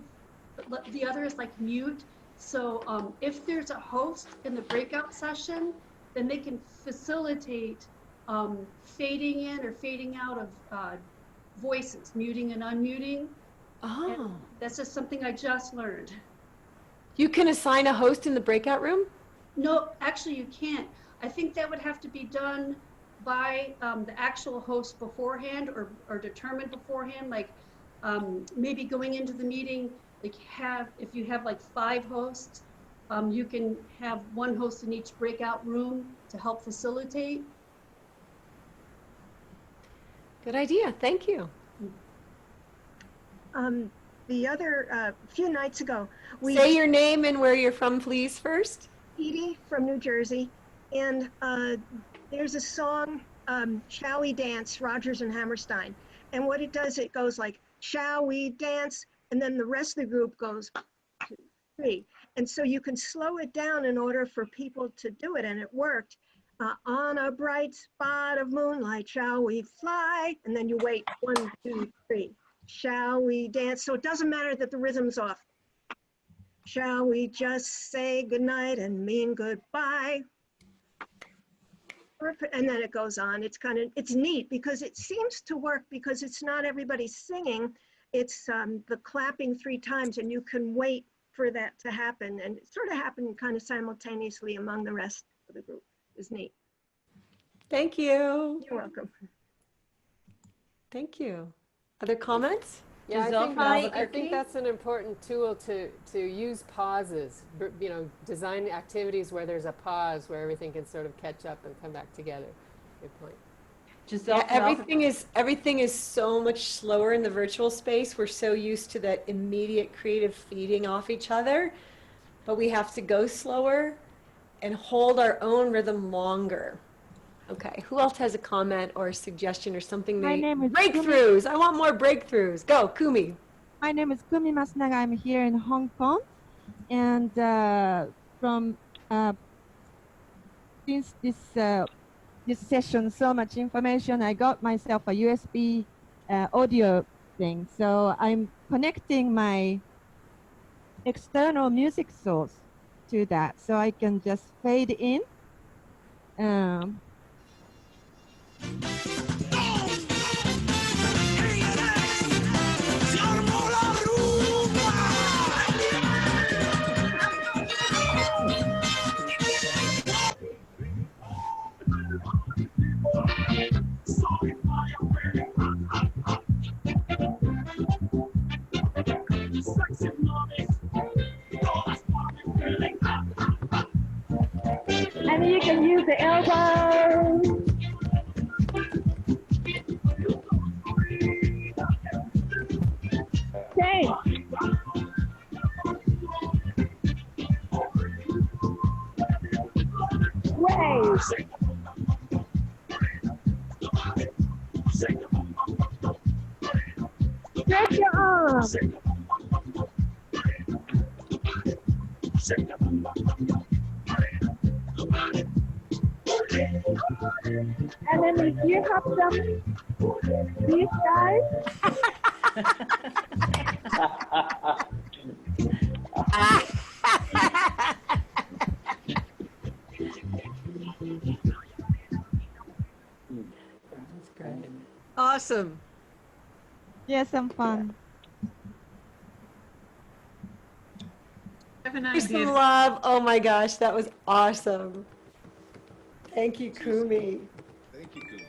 Speaker 12: the others, like mute. So if there's a host in the breakout session, then they can facilitate fading in or fading out of voices, muting and unmuting.
Speaker 2: Oh.
Speaker 12: And that's just something I just learned.
Speaker 2: You can assign a host in the breakout room?
Speaker 12: No, actually you can't. I think that would have to be done by the actual host beforehand or determined beforehand, like maybe going into the meeting, like if you have like 5 hosts, you can have 1 host in each breakout room to help facilitate.
Speaker 2: Good idea, thank you.
Speaker 13: The other, few nights ago,
Speaker 2: Say your name and where you're from, please, first.
Speaker 13: Edie from New Jersey, and there's a song, Shall We Dance, Rodgers and Hammerstein. And what it does, it goes like, shall we dance? And then the rest of the group goes 2, 3. And so you can slow it down in order for people to do it, and it worked. On a bright spot of moonlight, shall we fly? And then you wait, 1, 2, 3. Shall we dance? So it doesn't matter that the rhythm's off. Shall we just say goodnight and mean goodbye? And then it goes on. It's neat because it seems to work because it's not everybody singing. It's the clapping 3 times, and you can wait for that to happen. And it sort of happened kind of simultaneously among the rest of the group. It's neat.
Speaker 2: Thank you.
Speaker 13: You're welcome.
Speaker 2: Thank you. Other comments?
Speaker 1: Yeah,
Speaker 2: Giselle from
Speaker 1: I
Speaker 2: Albuquerque?
Speaker 1: think that's an important tool to use pauses, you know, design activities where there's a pause, where everything can sort of catch up and come back together. Good point.
Speaker 2: Yeah, everything is so much slower in the virtual space. We're so used to that immediate creative feeding off each other, but we have to go slower and hold our own rhythm longer. Okay, who else has a comment or a suggestion or something?
Speaker 14: My name is
Speaker 2: breakthroughs. I want more breakthroughs. Go, Kumi.
Speaker 14: My name is Kumi Masunaga. I'm here in Hong Kong, and from since this session, so much information, I got myself a USB audio thing. So I'm connecting my external music source to that, so I can just fade in.
Speaker 15: And you can use the elbow. Change. Wave. Stretch your arms. And then if you have these guys.
Speaker 2: That's great.
Speaker 3: Awesome.
Speaker 14: Yes, I'm fun.
Speaker 11: I have and I
Speaker 2: Here's some
Speaker 11: did.
Speaker 2: love. Oh my gosh, that was awesome. Thank you, Kumi.
Speaker 7: Thank you, Kumi.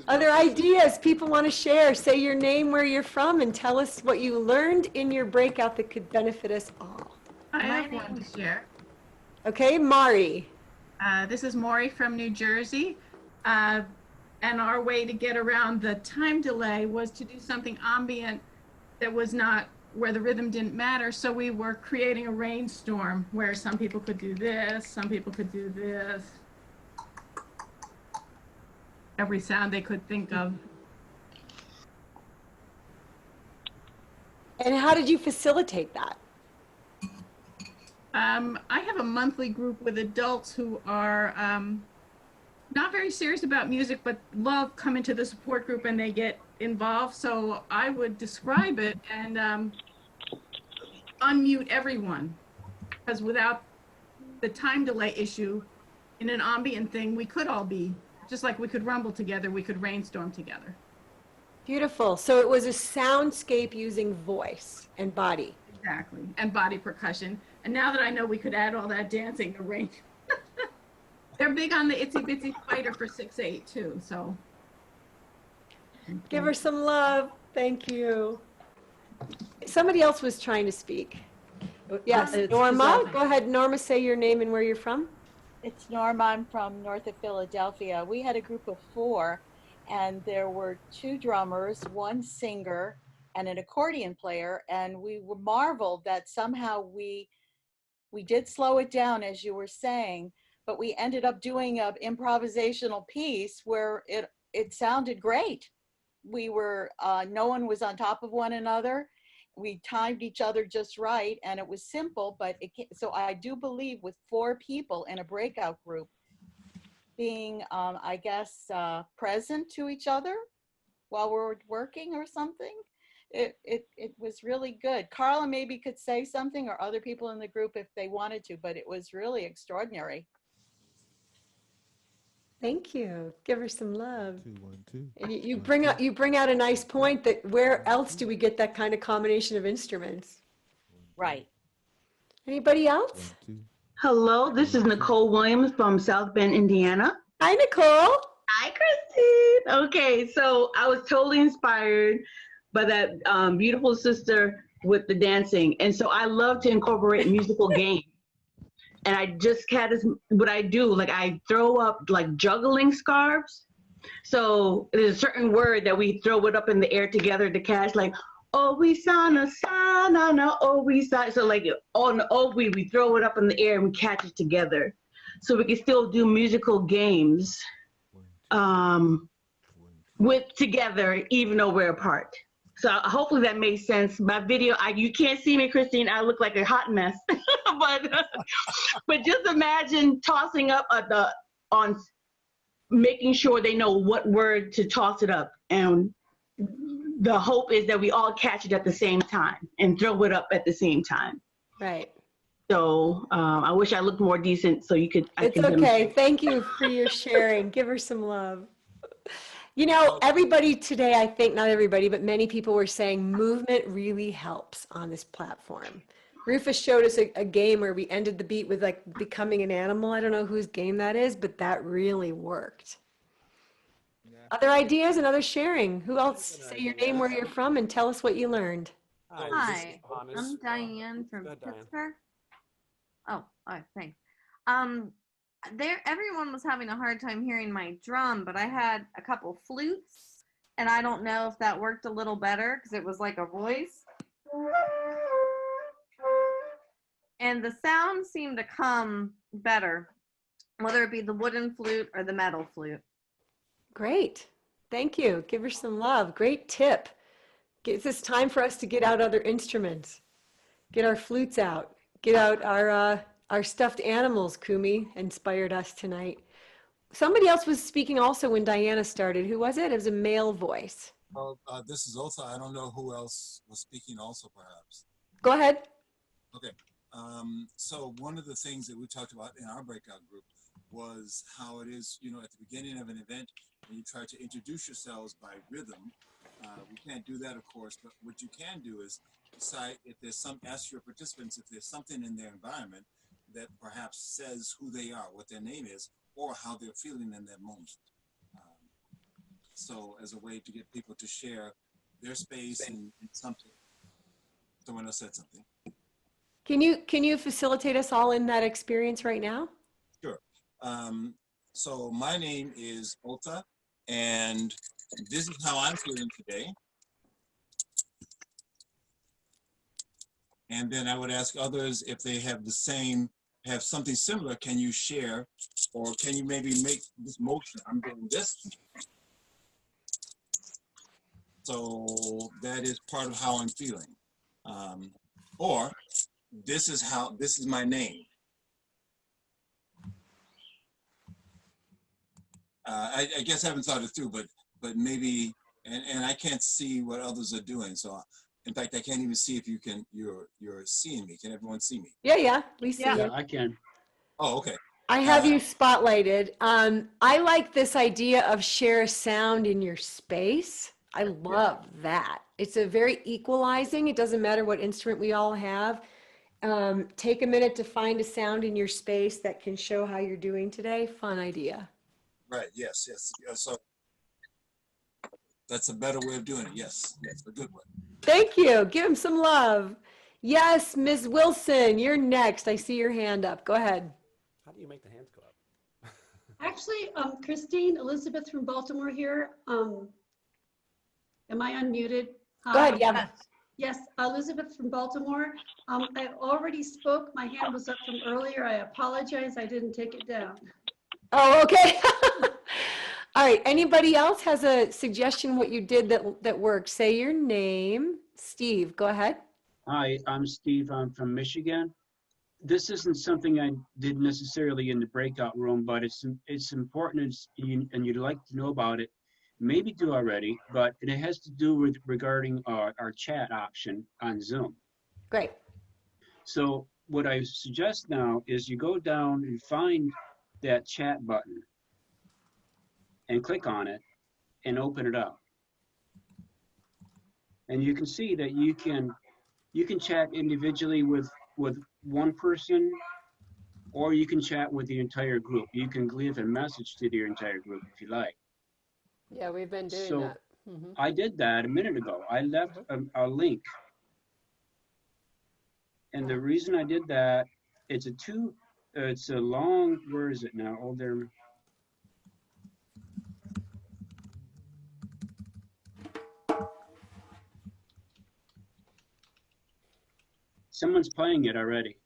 Speaker 2: Other ideas people want to share? Say your name, where you're from, and tell us what you learned in your breakout that could benefit us all.
Speaker 11: I have one to share.
Speaker 2: Okay, Mari.
Speaker 11: This is Maury from New Jersey. And our way to get around the time delay was to do something ambient that was not where the rhythm didn't matter. So we were creating a rainstorm where some people could do this, some people could do this. Every sound they could think of.
Speaker 2: And how did you facilitate that?
Speaker 11: I have a monthly group with adults who are not very serious about music, but love coming to the support group and they get involved. So I would describe it and unmute everyone, because without the time delay issue in an ambient thing, we could all be, just like we could rumble together, we could rainstorm together.
Speaker 2: Beautiful. So it was a soundscape using voice and body.
Speaker 11: Exactly, and body percussion. And now that I know we could add all that dancing, the rain. They're big on the Itsy Bitsy Spider for 6/8 too, so.
Speaker 2: Give her some love. Thank you. Somebody else was trying to speak. Yes,
Speaker 16: It's
Speaker 2: Norma.
Speaker 16: Giselle.
Speaker 2: Go ahead, Norma, say your name and where you're from.
Speaker 16: It's Norma. I'm from north of Philadelphia. We had a group of 4, and there were 2 drummers, 1 singer, and an accordion player. And we were marveled that somehow we did slow it down, as you were saying, but we ended up doing an improvisational piece where it sounded great. We were, no one was on top of one another. We timed each other just right, and it was simple, but so I do believe with 4 people in a breakout group being, I guess, present to each other while we're working or something, it was really good. Carla maybe could say something, or other people in the group if they wanted to, but it was really extraordinary.
Speaker 2: Thank you. Give her some love.
Speaker 17: 2 1 2.
Speaker 2: And you bring out a nice point that where else do we get that kind of combination of instruments?
Speaker 16: Right.
Speaker 2: Anybody else?
Speaker 18: Hello, this is Nicole Williams from South Bend, Indiana.
Speaker 2: Hi, Nicole.
Speaker 18: Hi, Christine. Okay, so I was totally inspired by that beautiful sister with the dancing. And so I love to incorporate musical games. And I just had this, what I do, like I throw up like juggling scarves. So there's a certain word that we throw it up in the air together to catch, like, oh, we sana, oh, we sana. So like on the oh, we throw it up in the air and we catch it together. So we can still do musical games with together, even though we're apart. So hopefully that made sense. My video, you can't see me, Christine. I look like a hot mess. but just imagine tossing up on making sure they know what word to toss it up. And the hope is that we all catch it at the same time and throw it up at the same time.
Speaker 2: Right.
Speaker 18: So I wish I looked more decent so you could.
Speaker 2: It's okay. Thank you for your sharing. Give her some love. You know, everybody today, I think, not everybody, but many people were saying movement really helps on this platform. Rufus showed us a game where we ended the beat with like becoming an animal. I don't know whose game that is, but that really worked. Other ideas and other sharing. Who else? Say your name, where you're from, and tell us what you learned.
Speaker 19: Hi, I'm Diane from Pittsburgh. Oh, thanks. Everyone was having a hard time hearing my drum, but I had a couple flutes, and I don't know if that worked a little better because it was like a voice. And the sound seemed to come better, whether it be the wooden flute or the metal flute.
Speaker 2: Great. Thank you. Give her some love. Great tip. It's time for us to get out other instruments. Get our flutes out. Get out our stuffed animals. Kumi inspired us tonight. Somebody else was speaking also when Diana started. Who was it? It was a male voice.
Speaker 8: Well, this is Otha. I don't know who else was speaking also, perhaps.
Speaker 2: Go ahead.
Speaker 8: Okay. So one of the things that we talked about in our breakout group was how it is, you know, at the beginning of an event, when you try to introduce yourselves by rhythm. We can't do that, of course, but what you can do is decide if there's ask your participants if there's something in their environment that perhaps says who they are, what their name is, or how they're feeling in that moment. So as a way to get people to share their space and something. Someone else said something.
Speaker 2: Can you facilitate us all in that experience right now?
Speaker 8: Sure. So my name is Ota, and this is how I'm feeling today. And then I would ask others if they have have something similar, can you share, or can you maybe make this motion? I'm doing this. So that is part of how I'm feeling. Or this is my name. I guess I haven't thought it through, but maybe, and I can't see what others are doing. So in fact, I can't even see if you're seeing me. Can everyone see me?
Speaker 2: Yeah, we see
Speaker 9: Yeah,
Speaker 2: you.
Speaker 9: I can.
Speaker 8: Oh, okay.
Speaker 2: I have you spotlighted. I like this idea of share a sound in your space. I love that. It's a very equalizing. It doesn't matter what instrument we all have. Take a minute to find a sound in your space that can show how you're doing today. Fun idea.
Speaker 8: Right. Yes. So that's a better way of doing it. Yes. A good one.
Speaker 2: Thank you. Give him some love. Yes, Ms. Wilson, you're next. I see your hand up. Go ahead.
Speaker 10: How do you make the hands go up?
Speaker 12: Actually, Christine, Elizabeth from Baltimore here. Am I unmuted?
Speaker 2: Go ahead, yeah.
Speaker 12: Yes, Elizabeth from Baltimore. I already spoke. My hand was up from earlier. I apologize. I didn't take it down.
Speaker 2: Oh, okay. All right. Anybody else has a suggestion what you did that worked? Say your name. Steve, go ahead.
Speaker 9: Hi, I'm Steve. I'm from Michigan. This isn't something I did necessarily in the breakout room, but it's important and you'd like to know about it. Maybe do already, but it has to do with regarding our chat option on Zoom.
Speaker 2: Great.
Speaker 9: So what I suggest now is you go down and find that chat button and click on it and open it up. And you can see that you can chat individually with one person, or you can chat with the entire group. You can leave a message to your entire group if you like.
Speaker 1: Yeah, we've been doing
Speaker 9: So
Speaker 1: that. Mhm.
Speaker 9: I did that a minute ago. I left a link. And the reason I did that, it's a long, where is it now? Oh, there. Someone's playing it already.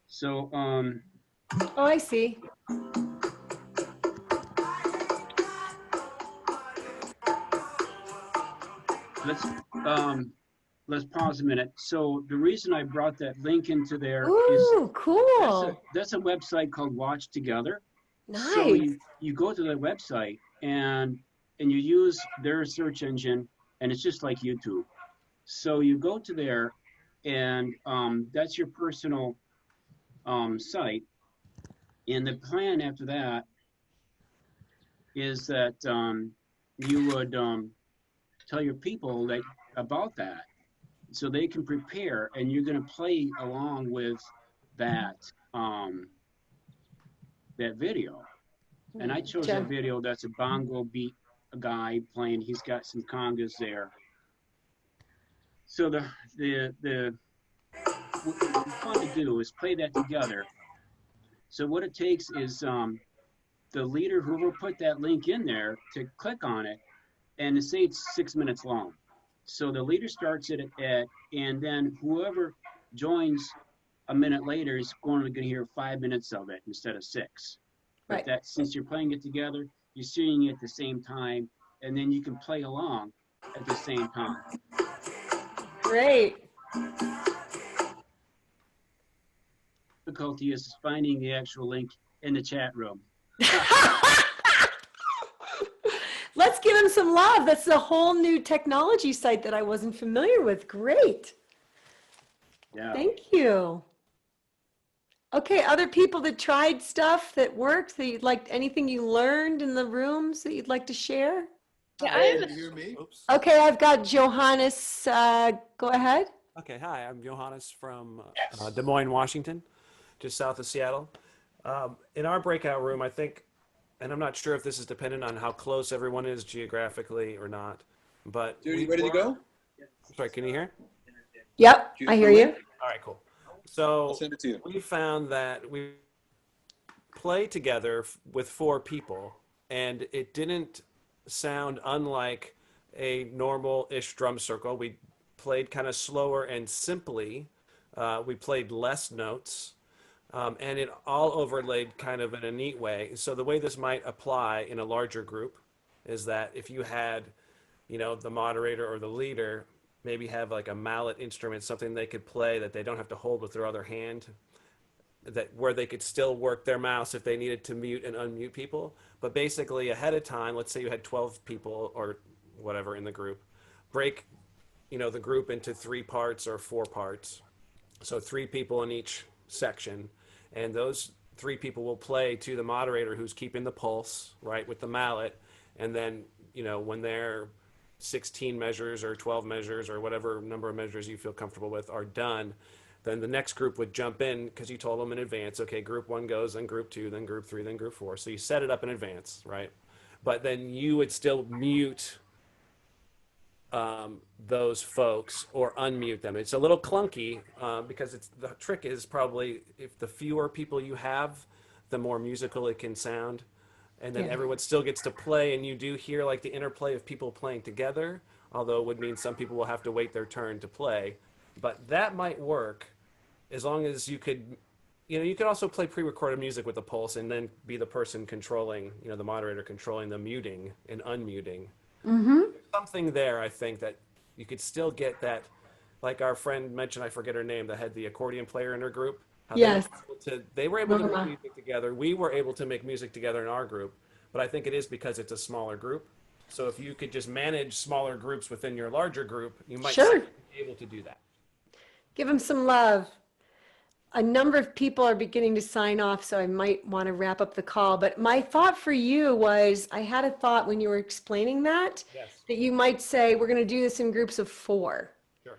Speaker 9: So,
Speaker 2: oh, I see.
Speaker 9: Let's pause a minute. So the reason I brought that link into there
Speaker 2: Ooh, cool.
Speaker 9: That's a website called Watch Together.
Speaker 2: Nice.
Speaker 9: So you go to the website and you use their search engine, and it's just like YouTube. So you go to there, and that's your personal site. And the plan after that is that you would tell your people about that, so they can prepare, and you're going to play along with that that video. And I chose that video. That's a bongo beat guy playing. He's got some congas there. So what we want to do is play that together. So what it takes is the leader, whoever put that link in there, to click on it, and to say it's 6 minutes long. So the leader starts it and then whoever joins a minute later is going to hear 5 minutes of it instead of 6. But
Speaker 2: Right.
Speaker 9: that, since you're playing it together, you're seeing it at the same time, and then you can play along at the same time.
Speaker 2: Great.
Speaker 9: Difficulty is finding the actual link in the chat room.
Speaker 2: Let's give him some love. That's a whole new technology site that I wasn't familiar with. Great.
Speaker 9: Yeah.
Speaker 2: Thank you. Okay, other people that tried stuff that worked, that you'd like, anything you learned in the rooms that you'd like to share? Yeah,
Speaker 10: Hi,
Speaker 2: I
Speaker 10: can you hear me? Oops.
Speaker 2: Okay, I've got Johannes. Go ahead.
Speaker 10: Okay, hi, I'm Johannes from Des Moines, Washington, just south of Seattle. In our breakout room, I think, and I'm not sure if this is dependent on how close everyone is geographically or not, but
Speaker 17: Dude, you ready to go?
Speaker 10: Sorry, can you hear?
Speaker 2: Yep, I hear you.
Speaker 10: All right, cool. So
Speaker 17: I'll send it to you.
Speaker 10: we found that we play together with 4 people, and it didn't sound unlike a normal-ish drum circle. We played kind of slower and simply. We played less notes, and it all overlaid kind of in a neat way. So the way this might apply in a larger group is that if you had, you know, the moderator or the leader maybe have like a mallet instrument, something they could play that they don't have to hold with their other hand, that where they could still work their mouse if they needed to mute and unmute people. But basically ahead of time, let's say you had 12 people or whatever in the group, break, you know, the group into 3 parts or 4 parts. So 3 people in each section, and those 3 people will play to the moderator who's keeping the pulse, right, with the mallet. And then, you know, when they're 16 measures or 12 measures or whatever number of measures you feel comfortable with are done, then the next group would jump in because you told them in advance, okay, group 1 goes, then group 2, then group 3, then group 4. So you set it up in advance, right? But then you would still mute those folks or unmute them. It's a little clunky because the trick is probably if the fewer people you have, the more musical it can sound. And then
Speaker 2: Yeah.
Speaker 10: everyone still gets to play, and you do hear like the interplay of people playing together, although it would mean some people will have to wait their turn to play. But that might work as long as you could, you know, you could also play pre-recorded music with a pulse and then be the person controlling, you know, the moderator controlling the muting and unmuting.
Speaker 2: Mm-hmm.
Speaker 10: Something there, I think, that you could still get that, like our friend mentioned, I forget her name, that had the accordion player in her group. How
Speaker 2: Yes.
Speaker 10: they were able to
Speaker 2: Norma.
Speaker 10: make music together. We were able to make music together in our group, but I think it is because it's a smaller group. So if you could just manage smaller groups within your larger group, you might
Speaker 2: Sure.
Speaker 10: be able to do that.
Speaker 2: Give them some love. A number of people are beginning to sign off, so I might want to wrap up the call. But my thought for you was, I had a thought when you were explaining that, that you might say, we're going to do this in groups of 4.
Speaker 10: Sure.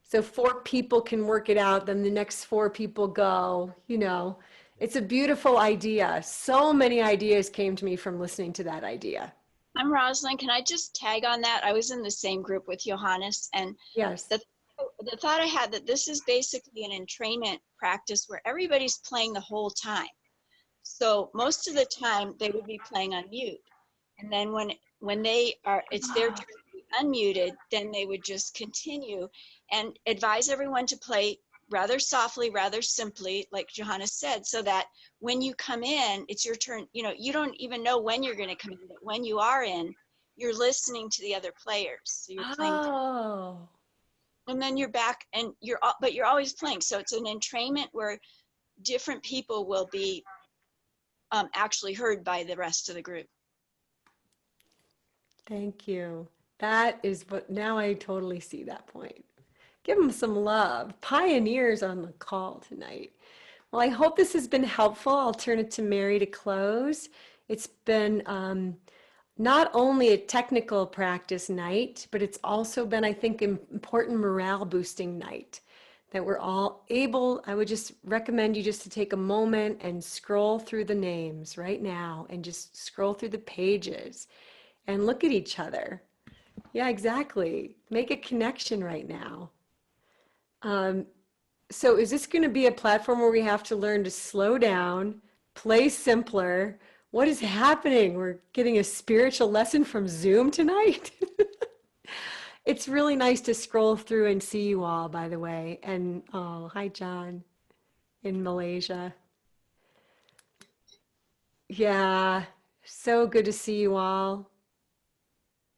Speaker 2: So 4 people can work it out, then the next 4 people go, you know. It's a beautiful idea. So many ideas came to me from listening to that idea.
Speaker 20: I'm Rosalind. Can I just tag on that? I was in the same group with Johannes, and
Speaker 2: yes,
Speaker 20: the thought I had that this is basically an entrainment practice where everybody's playing the whole time. So most of the time they would be playing on mute, and then when they are, it's their turn to be unmuted, then they would just continue and advise everyone to play rather softly, rather simply, like Johannes said, so that when you come in, it's your turn. You know, you don't even know when you're going to come in, but when you are in, you're listening to the other players. So you're playing.
Speaker 2: Oh.
Speaker 20: And then you're back, and but you're always playing. So it's an entrainment where different people will be actually heard by the rest of the group.
Speaker 2: Thank you. That is what, now I totally see that point. Give them some love. Pioneers on the call tonight. Well, I hope this has been helpful. I'll turn it to Mary to close. It's been not only a technical practice night, but it's also been, I think, an important morale boosting night that we're all able. I would just recommend you just to take a moment and scroll through the names right now and just scroll through the pages and look at each other. Yeah, exactly. Make a connection right now. So is this going to be a platform where we have to learn to slow down, play simpler? What is happening? We're getting a spiritual lesson from Zoom tonight. It's really nice to scroll through and see you all, by the way. And oh, hi, John in Malaysia. Yeah, so good to see you all.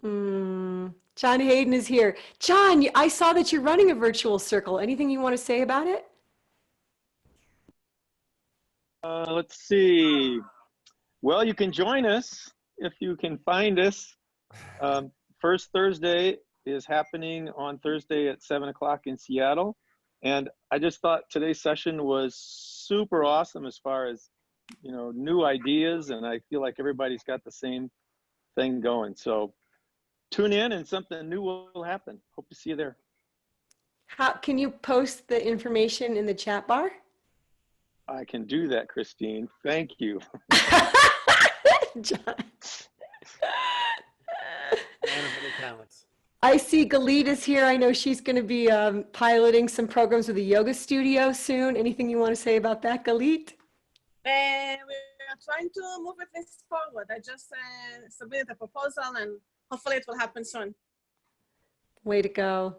Speaker 2: John Hayden is here. John, I saw that you're running a virtual circle. Anything you want to say about it?
Speaker 21: Let's see. Well, you can join us if you can find us. First Thursday is happening on Thursday at 7 o'clock in Seattle. And I just thought today's session was super awesome as far as, you know, new ideas. And I feel like everybody's got the same thing going. So tune in and something new will happen. Hope to see you there.
Speaker 2: How can you post the information in the chat bar?
Speaker 21: I can do that, Christine. Thank you.
Speaker 2: John.
Speaker 10: Man of many talents.
Speaker 2: I see Galit is here. I know she's going to be piloting some programs with a yoga studio soon. Anything you want to say about that, Galit?
Speaker 17: We are trying to move this forward. I just submitted a proposal and hopefully it will happen soon.
Speaker 2: Way to go.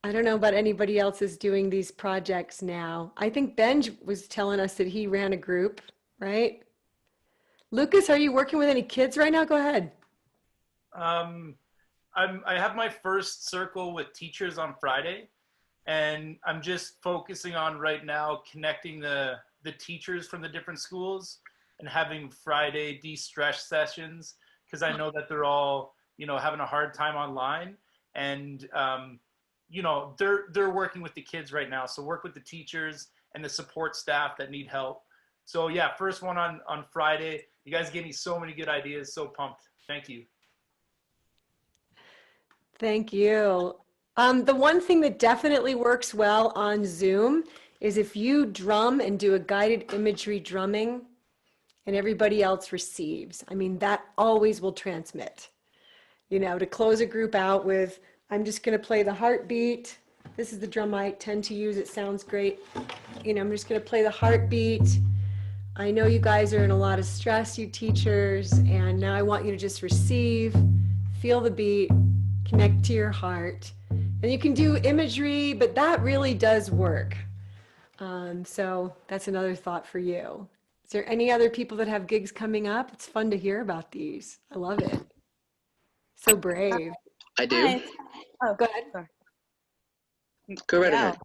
Speaker 2: I don't know about anybody else who's doing these projects now. I think Benj was telling us that he ran a group, right? Lucas, are you working with any kids right now? Go ahead.
Speaker 22: I have my first circle with teachers on Friday, and I'm just focusing on right now connecting the teachers from the different schools and having Friday de-stress sessions, because I know that they're all, you know, having a hard time online, and you know, they're working with the kids right now. So work with the teachers and the support staff that need help. So yeah, first one on Friday. You guys gave me so many good ideas. So pumped. Thank you.
Speaker 2: Thank you. The one thing that definitely works well on Zoom is if you drum and do a guided imagery drumming and everybody else receives. I mean, that always will transmit. You know, to close a group out with, I'm just going to play the heartbeat. This is the drum I tend to use. It sounds great. You know, I'm just going to play the heartbeat. I know you guys are in a lot of stress, you teachers, and now I want you to just receive, feel the beat, connect to your heart. And you can do imagery, but that really does work. So that's another thought for you. Is there any other people that have gigs coming up? It's fun to hear about these. I love it. So brave.
Speaker 23: I do.
Speaker 2: Hi. Oh, go ahead.
Speaker 23: Go right ahead.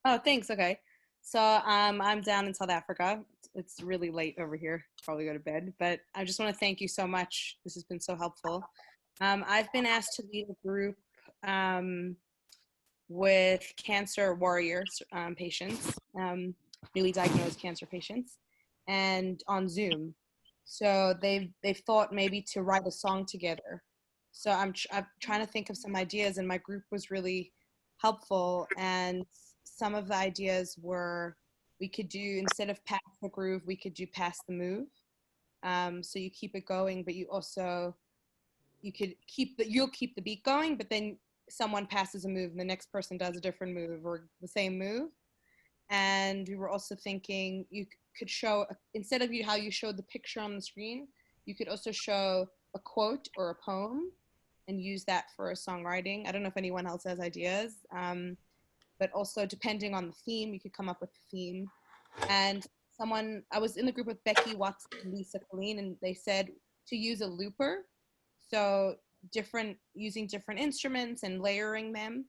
Speaker 24: Oh, thanks. Okay. So I'm down in South Africa. It's really late over here. Probably go to bed. But I just want to thank you so much. This has been so helpful. I've been asked to lead a group with cancer warriors patients, newly diagnosed cancer patients, and on Zoom. So they've thought maybe to write a song together. So I'm trying to think of some ideas, and my group was really helpful. And some of the ideas were, we could do, instead of pass the groove, we could do pass the move. So you keep it going, but you also, you'll keep the beat going, but then someone passes a move and the next person does a different move or the same move. And we were also thinking you could show, instead of how you showed the picture on the screen, you could also show a quote or a poem and use that for a songwriting. I don't know if anyone else has ideas, but also depending on the theme, you could come up with a theme. And I was in the group with Becky Watson and Lisa Colleen, and they said to use a looper. So using different instruments and layering them,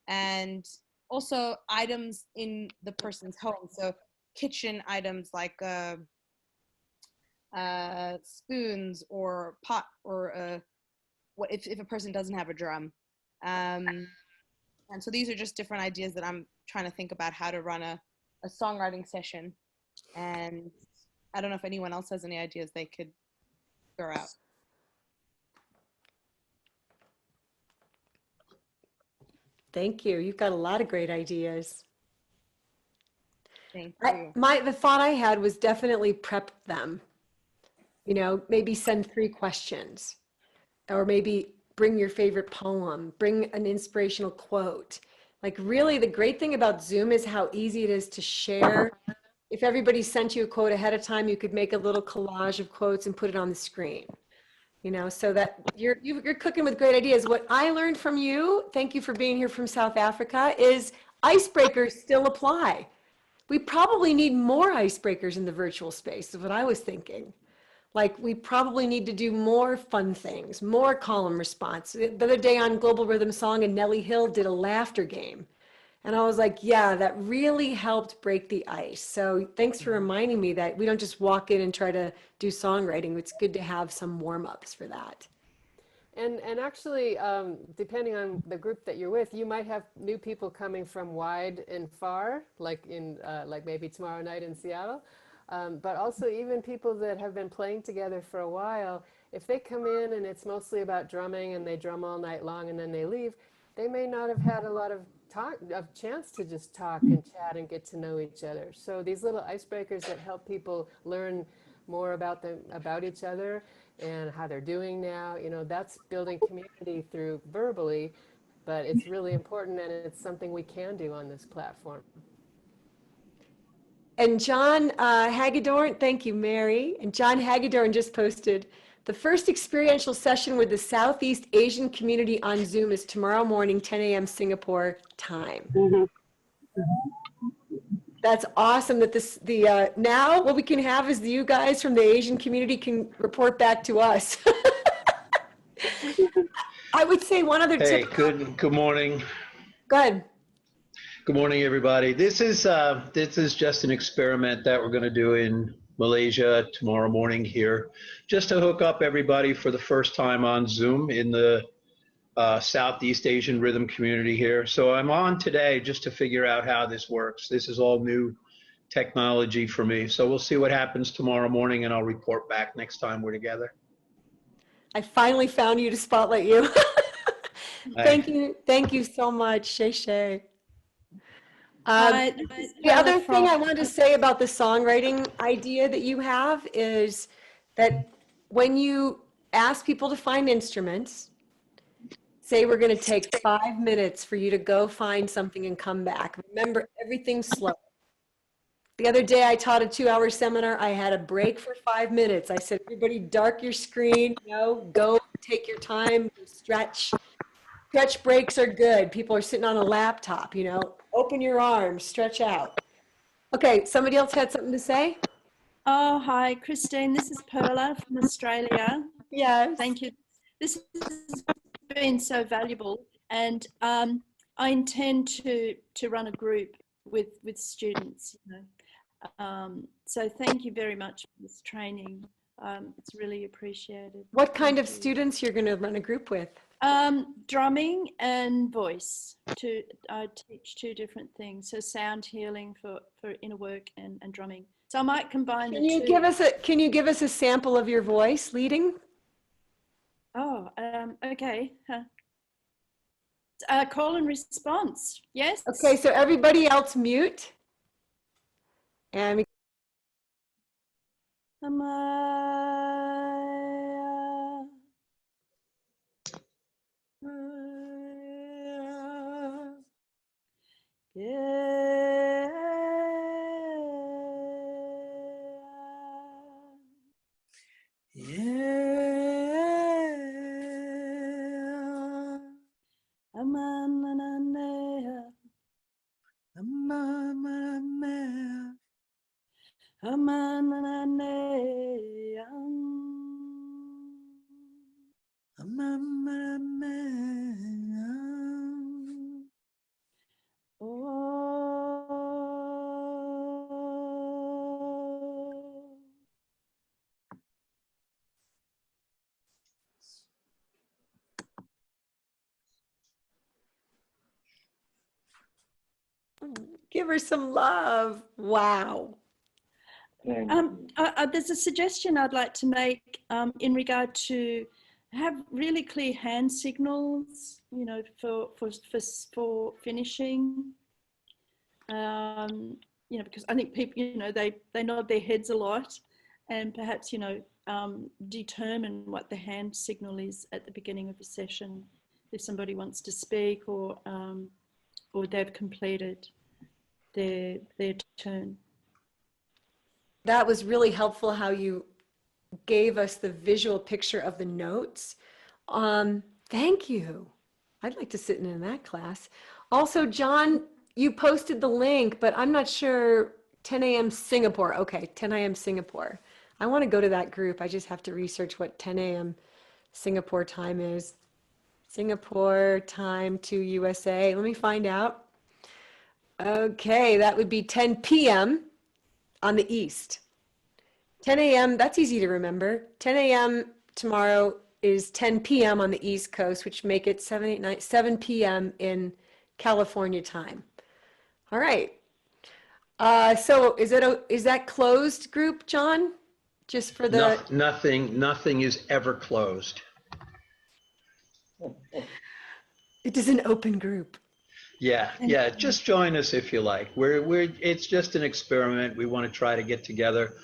Speaker 24: and also items in the person's home. So kitchen items like spoons or pot, or if a person doesn't have a drum. And so these are just different ideas that I'm trying to think about how to run a songwriting session. And I don't know if anyone else has any ideas they could throw out.
Speaker 2: Thank you. You've got a lot of great ideas.
Speaker 24: Thank you.
Speaker 2: The thought I had was definitely prep them. You know, maybe send 3 questions, or maybe bring your favorite poem, bring an inspirational quote. Like, really, the great thing about Zoom is how easy it is to share. If everybody sent you a quote ahead of time, you could make a little collage of quotes and put it on the screen. You know, so that you're cooking with great ideas. What I learned from you, thank you for being here from South Africa, is icebreakers still apply. We probably need more icebreakers in the virtual space, is what I was thinking. Like, we probably need to do more fun things, more column response. The other day on Global Rhythm Song, and Nellie Hill did a laughter game. And I was like, yeah, that really helped break the ice. So thanks for reminding me that we don't just walk in and try to do songwriting. It's good to have some warm-ups for that.
Speaker 1: And actually, depending on the group that you're with, you might have new people coming from wide and far, like maybe tomorrow night in Seattle. But also even people that have been playing together for a while, if they come in and it's mostly about drumming and they drum all night long and then they leave, they may not have had a lot of chance to just talk and chat and get to know each other. So these little icebreakers that help people learn more about each other and how they're doing now, that's building community through verbally, but it's really important and it's something we can do on this platform.
Speaker 2: And John Hagedorn, thank you, Mary. And John Hagedorn just posted, the first experiential session with the Southeast Asian community on Zoom is tomorrow morning, 10 a.m. Singapore time. That's awesome that now what we can have is you guys from the Asian community can report back to us. I would say one other
Speaker 4: Hey,
Speaker 2: tip.
Speaker 4: good morning.
Speaker 2: Go ahead.
Speaker 4: Good morning, everybody. This is just an experiment that we're going to do in Malaysia tomorrow morning here, just to hook up everybody for the first time on Zoom in the Southeast Asian rhythm community here. So I'm on today just to figure out how this works. This is all new technology for me. So we'll see what happens tomorrow morning, and I'll report back next time we're together.
Speaker 2: I finally found you to spotlight you. Thank you so much, Shay Shay. The other thing I wanted to say about the songwriting idea that you have is that when you ask people to find instruments, say we're going to take 5 minutes for you to go find something and come back. Remember, everything's slow. The other day I taught a 2-hour seminar. I had a break for 5 minutes. I said, everybody dark your screen, go take your time, stretch. Stretch breaks are good. People are sitting on a laptop, open your arms, stretch out. Okay, somebody else had something to say?
Speaker 5: Oh, hi, Christine. This is Perla from Australia.
Speaker 2: Yes.
Speaker 5: Thank you. This has been so valuable. And I intend to run a group with students. So thank you very much for this training. It's really appreciated.
Speaker 2: What kind of students you're going to run a group with?
Speaker 5: Drumming and voice. I teach 2 different things. So sound healing for inner work and drumming. So I might combine
Speaker 2: Can
Speaker 5: the
Speaker 2: you
Speaker 5: 2.
Speaker 2: Can you give us a sample of your voice leading?
Speaker 5: Oh, okay. Call and response. Yes.
Speaker 2: Okay, so everybody else mute. And give her some love. Wow.
Speaker 5: There's a suggestion I'd like to make in regard to have really clear hand signals, for finishing. Because I think people, they nod their heads a lot, and perhaps determine what the hand signal is at the beginning of a session, if somebody wants to speak or they've completed their turn.
Speaker 2: That was really helpful how you gave us the visual picture of the notes. Thank you. I'd like to sit in that class. Also, John, you posted the link, but I'm not sure. 10 a.m. Singapore. Okay, 10 a.m. Singapore. I want to go to that group. I just have to research what 10 a.m. Singapore time is. Singapore time to USA. Let me find out. Okay, that would be 10 p.m. on the East. 10 a.m., that's easy to remember. 10 a.m. tomorrow is 10 p.m. on the East Coast, which make it 7 p.m. in California time. All right. So is that closed group, John? Just for the,
Speaker 4: Nothing is ever closed.
Speaker 2: it is an open group.
Speaker 4: Yeah, just join us if you like. It's just an experiment. We want to try to get together.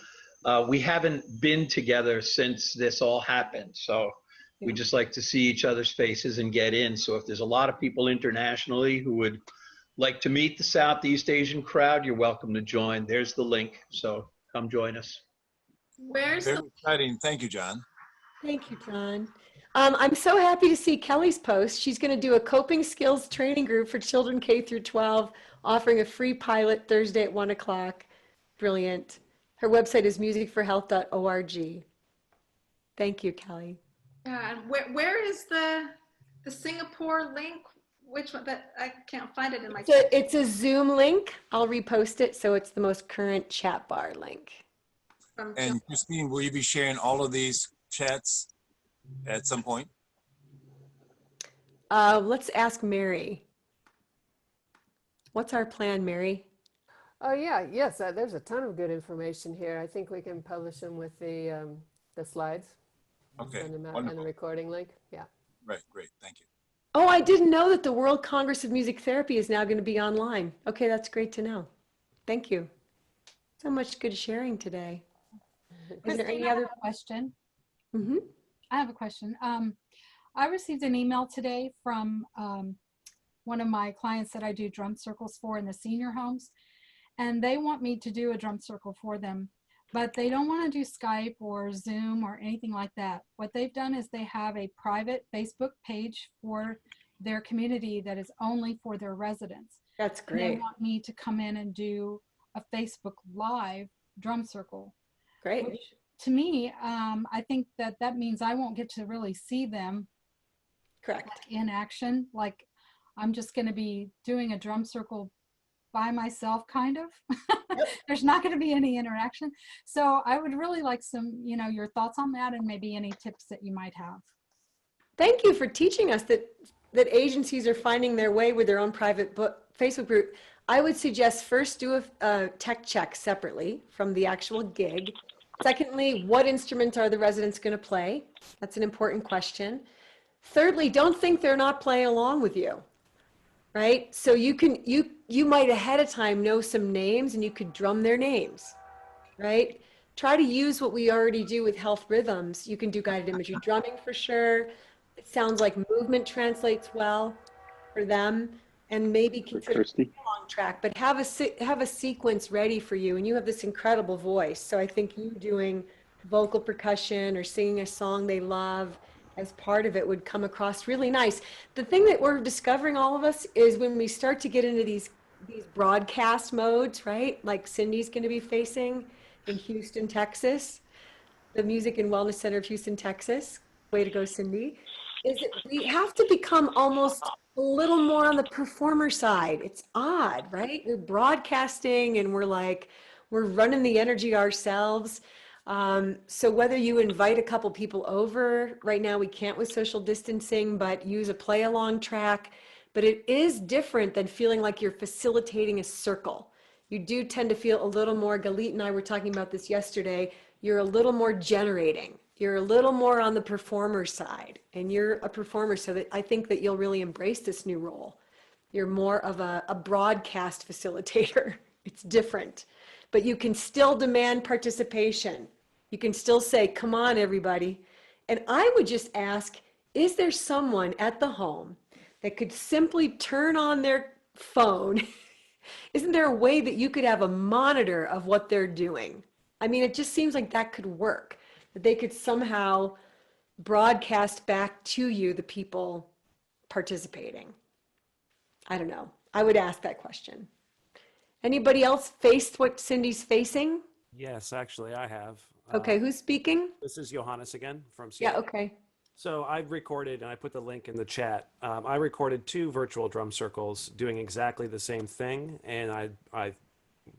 Speaker 4: We haven't been together since this all happened, so we just like to see each other's faces and get in. So if there's a lot of people internationally who would like to meet the Southeast Asian crowd, you're welcome to join. There's the link, so come join us.
Speaker 11: Where's
Speaker 8: Very
Speaker 11: the
Speaker 8: exciting. Thank you, John.
Speaker 2: Thank you, John. I'm so happy to see Kelly's post. She's going to do a coping skills training group for children K through 12, offering a free pilot Thursday at 1 o'clock. Brilliant. Her website is musicforhealth.org. Thank you, Kelly.
Speaker 11: and where is the Singapore link? Which one? That I can't find it in my.
Speaker 2: It's a Zoom link. I'll repost it so it's the most current chat bar link.
Speaker 8: And Christine, will you be sharing all of these chats at some point?
Speaker 2: Let's ask Mary. What's our plan, Mary?
Speaker 1: Oh yeah, yes. There's a ton of good information here. I think we can publish them with the slides.
Speaker 8: Okay.
Speaker 1: And the recording link. Yeah.
Speaker 8: Right. Great. Thank you.
Speaker 2: Oh, I didn't know that the World Congress of Music Therapy is now going to be online. Okay, that's great to know. Thank you. So much good sharing today. Is there any other
Speaker 3: question?
Speaker 2: Mm-hmm.
Speaker 3: I have a question. I received an email today from one of my clients that I do drum circles for in the senior homes, and they want me to do a drum circle for them, but they don't want to do Skype or Zoom or anything like that. What they've done is they have a private Facebook page for their community that is only for their residents.
Speaker 2: That's
Speaker 3: And they
Speaker 2: great.
Speaker 3: want me to come in and do a Facebook Live drum circle.
Speaker 2: Great.
Speaker 3: Which, to me, I think that means I won't get to really see them.
Speaker 2: Correct.
Speaker 3: In action. Like I'm just going to be doing a drum circle by myself, kind of. There's not going to be any interaction. So I would really like some, your thoughts on that and maybe any tips that you might have.
Speaker 2: Thank you for teaching us that agencies are finding their way with their own private Facebook group. I would suggest first do a tech check separately from the actual gig. Secondly, what instruments are the residents going to play? That's an important question. Thirdly, don't think they're not playing along with you, right? So you might ahead of time know some names and you could drum their names, right? Try to use what we already do with health rhythms. You can do guided imagery drumming for sure. It sounds like movement translates well for them, and maybe consider a long track, but have a sequence ready for you. And you have this incredible voice. So I think you doing vocal percussion or singing a song they love as part of it would come across really nice. The thing that we're discovering, all of us, is when we start to get into these broadcast modes, right? Like Cindy's going to be facing in Houston, Texas, the Music and Wellness Center of Houston, Texas. Way to go, Cindy. Is that we have to become almost a little more on the performer side. It's odd, right? We're broadcasting and we're running the energy ourselves. So whether you invite a couple people over, right now we can't with social distancing, but use a play along track. But it is different than feeling like you're facilitating a circle. You do tend to feel a little more, Galit and I were talking about this yesterday, you're a little more generating. You're a little more on the performer side, and you're a performer, so that I think that you'll really embrace this new role. You're more of a broadcast facilitator. It's different, but you can still demand participation. You can still say, come on, everybody. And I would just ask, is there someone at the home that could simply turn on their phone? Isn't there a way that you could have a monitor of what they're doing? I mean, it just seems like that could work, that they could somehow broadcast back to you the people participating. I don't know. I would ask that question. Anybody else faced what Cindy's facing?
Speaker 10: Yes, actually, I have.
Speaker 2: Okay, who's speaking?
Speaker 10: This is Johannes again from Seattle.
Speaker 2: Yeah, okay.
Speaker 10: So I recorded, and I put the link in the chat. I recorded 2 virtual drum circles doing exactly the same thing, and I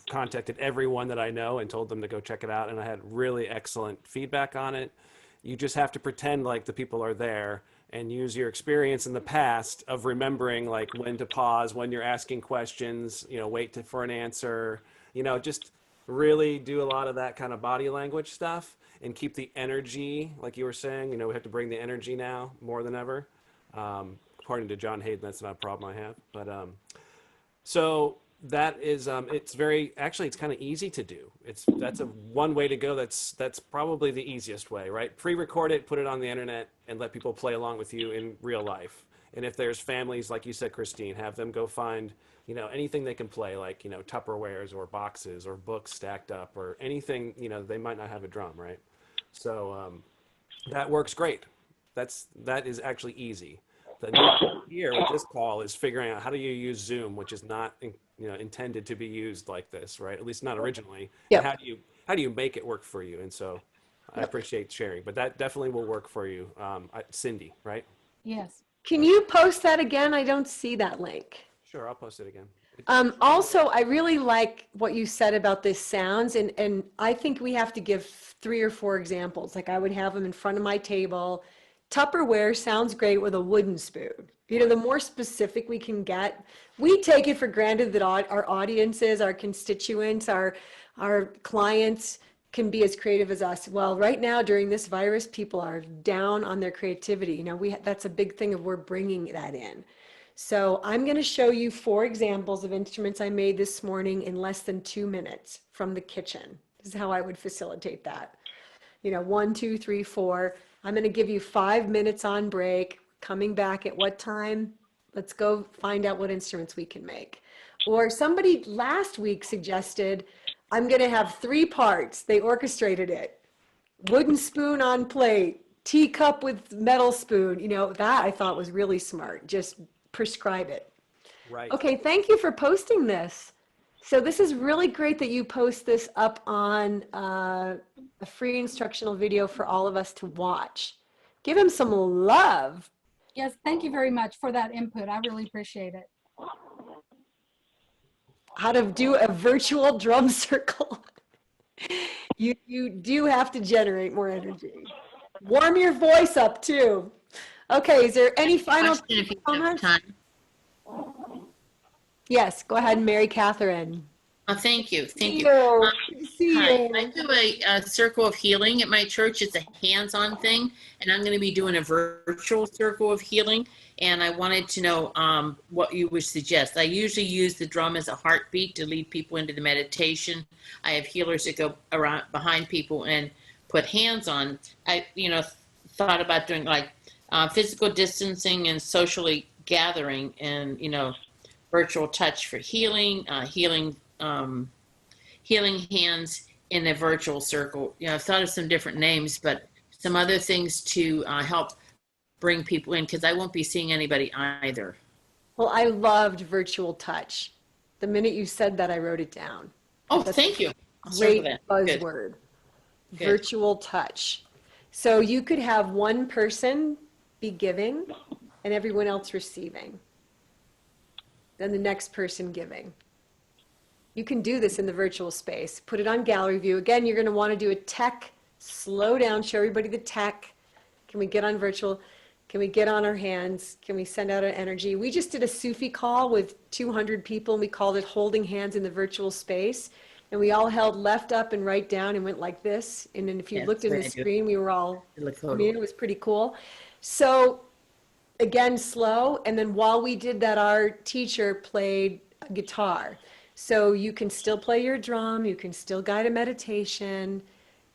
Speaker 10: contacted everyone that I know and told them to go check it out, and I had really excellent feedback on it. You just have to pretend like the people are there and use your experience in the past of remembering like when to pause, when you're asking questions, wait for an answer, just really do a lot of that kind of body language stuff and keep the energy, like you were saying. You know, we have to bring the energy now more than ever. According to John Hayden, that's not a problem I have. But so that is, it's very, actually, it's kind of easy to do. That's a one way to go. That's probably the easiest way, right? Pre-record it, put it on the internet, and let people play along with you in real life. And if there's families, like you said, Christine, have them go find, you know, anything they can play, like, you know, Tupperwares or boxes or books stacked up or anything, you know, they might not have a drum, right? So that works great. That is actually easy. The new here with this call is figuring out how do you use Zoom, which is not, you know, intended to be used like this, right? At least not originally.
Speaker 2: Yep.
Speaker 10: And how do you make it work for you? And so I appreciate sharing, but that definitely will work for you. Cindy, right?
Speaker 3: Yes.
Speaker 2: Can you post that again? I don't see that link.
Speaker 10: Sure, I'll post it again.
Speaker 2: Also, I really like what you said about this sounds, and I think we have to give 3 or 4 examples. Like I would have them in front of my table. Tupperware sounds great with a wooden spoon. You know, the more specific we can get, we take it for granted that our audiences, our constituents, our clients can be as creative as us. Well, right now during this virus, people are down on their creativity. You know, that's a big thing of we're bringing that in. So I'm going to show you 4 examples of instruments I made this morning in less than 2 minutes from the kitchen. This is how I would facilitate that. You know, 1, 2, 3, 4. I'm going to give you 5 minutes on break. Coming back at what time? Let's go find out what instruments we can make. Or somebody last week suggested, I'm going to have 3 parts. They orchestrated it. Wooden spoon on plate, teacup with metal spoon. You know, that I thought was really smart. Just prescribe it.
Speaker 10: Right.
Speaker 2: Okay, thank you for posting this. So this is really great that you post this up on a free instructional video for all of us to watch. Give him some love.
Speaker 3: Yes, thank you very much for that input. I really appreciate it.
Speaker 2: How to do a virtual drum circle. You do have to generate more energy. Warm your voice up too. Okay, is there any final comments? Yes, go ahead, Mary Catherine.
Speaker 6: Thank you. Thank
Speaker 2: See
Speaker 6: you.
Speaker 2: you.
Speaker 6: I do a circle of healing at my church. It's a hands-on thing, and I'm going to be doing a virtual circle of healing. And I wanted to know what you would suggest. I usually use the drum as a heartbeat to lead people into the meditation. I have healers that go around behind people and put hands on. I, thought about doing like physical distancing and socially gathering, and virtual touch for healing, healing hands in a virtual circle. I've thought of some different names, but some other things to help bring people in, because I won't be seeing anybody either.
Speaker 2: Well, I loved virtual touch. The minute you said that, I wrote it down.
Speaker 6: Oh, thank you.
Speaker 2: Great buzzword.
Speaker 6: Good.
Speaker 2: Virtual touch. So you could have one person be giving and everyone else receiving. Then the next person giving. You can do this in the virtual space. Put it on gallery view. Again, you're going to want to do a tech, slow down, show everybody the tech. Can we get on virtual? Can we get on our hands? Can we send out an energy? We just did a Sufi call with 200 people, and we called it Holding Hands in the Virtual Space. And we all held left up and right down and went like this. And then if you looked in the screen, we were all, I mean, it was pretty cool. So again, slow. And then while we did that, our teacher played a guitar. So you can still play your drum. You can still guide a meditation.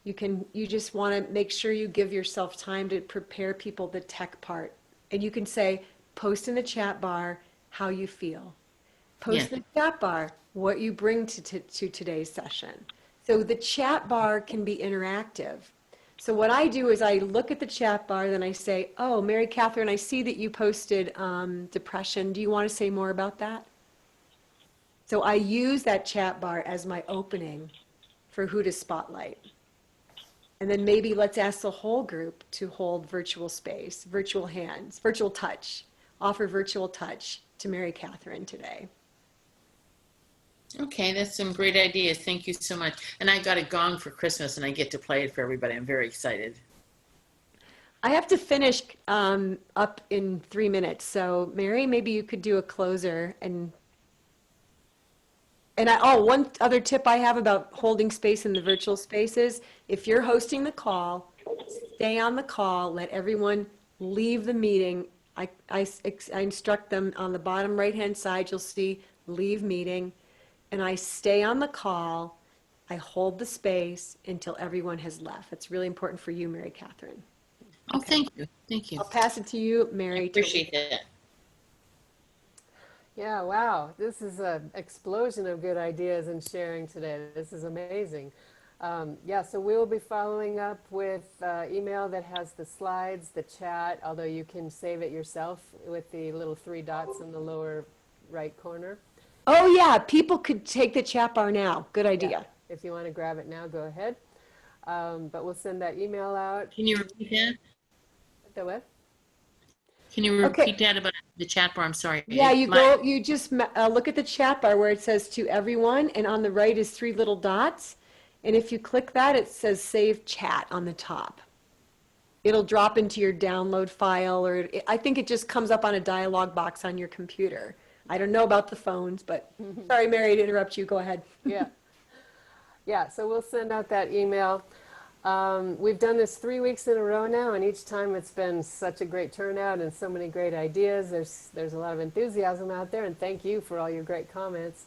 Speaker 2: You just want to make sure you give yourself time to prepare people the tech part. And you can say, post in the chat bar how you feel. Post in the chat bar what you bring to today's session. So the chat bar can be interactive. So what I do is I look at the chat bar, then I say, oh, Mary Catherine, I see that you posted depression. Do you want to say more about that? So I use that chat bar as my opening for who to spotlight. And then maybe let's ask the whole group to hold virtual space, virtual hands, virtual touch, offer virtual touch to Mary Catherine today.
Speaker 6: Okay, that's some great ideas. Thank you so much. And I got a gong for Christmas, and I get to play it for everybody. I'm very excited.
Speaker 2: I have to finish up in 3 minutes. So Mary, maybe you could do a closer and And one other tip I have about holding space in the virtual spaces, if you're hosting the call, stay on the call, let everyone leave the meeting. I instruct them on the bottom right-hand side, you'll see leave meeting, and I stay on the call. I hold the space until everyone has left. It's really important for you, Mary Catherine.
Speaker 6: Oh, thank you. Thank you.
Speaker 2: I'll pass it to you, Mary.
Speaker 6: I appreciate that.
Speaker 1: Yeah, wow. This is an explosion of good ideas and sharing today. This is amazing. Yeah, so we will be following up with email that has the slides, the chat, although you can save it yourself with the little 3 dots in the lower right corner.
Speaker 2: Oh, yeah, people could take the chat bar now. Good idea.
Speaker 1: Yeah. If you want to grab it now, go ahead. But we'll send that email out.
Speaker 6: Can you repeat that?
Speaker 1: The what?
Speaker 6: Can you repeat that about the chat bar? I'm sorry.
Speaker 2: Yeah, you just look at the chat bar where it says to everyone, and on the right is 3 little dots. And if you click that, it says save chat on the top. It'll drop into your download file, or I think it just comes up on a dialog box on your computer. I don't know about the phones, but sorry, Mary, to interrupt you. Go ahead.
Speaker 1: Yeah. Yeah, so we'll send out that email. We've done this 3 weeks in a row now, and each time it's been such a great turnout and so many great ideas. There's a lot of enthusiasm out there, and thank you for all your great comments.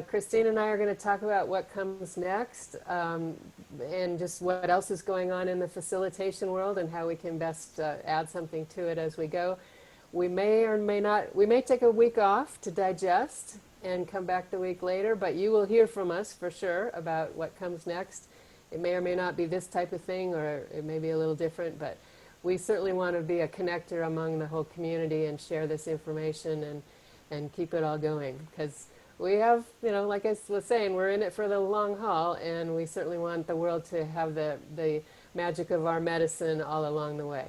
Speaker 1: Christine and I are going to talk about what comes next and just what else is going on in the facilitation world and how we can best add something to it as we go. We may or may not, we may take a week off to digest and come back the week later, but you will hear from us for sure about what comes next. It may or may not be this type of thing, or it may be a little different, but we certainly want to be a connector among the whole community and share this information and keep it all going, because we have, you know, like I was saying, we're in it for the long haul, and we certainly want the world to have the magic of our medicine all along the way.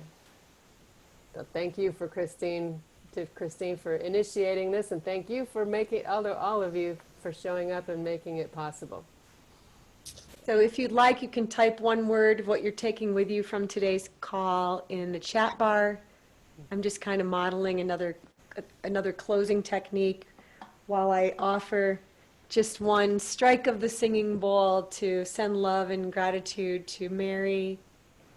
Speaker 1: So thank you for Christine for initiating this, and thank you for making, all of you for showing up and making it possible.
Speaker 2: So if you'd like, you can type one word of what you're taking with you from today's call in the chat bar. I'm just kind of modeling another closing technique while I offer just one strike of the singing bowl to send love and gratitude to Mary,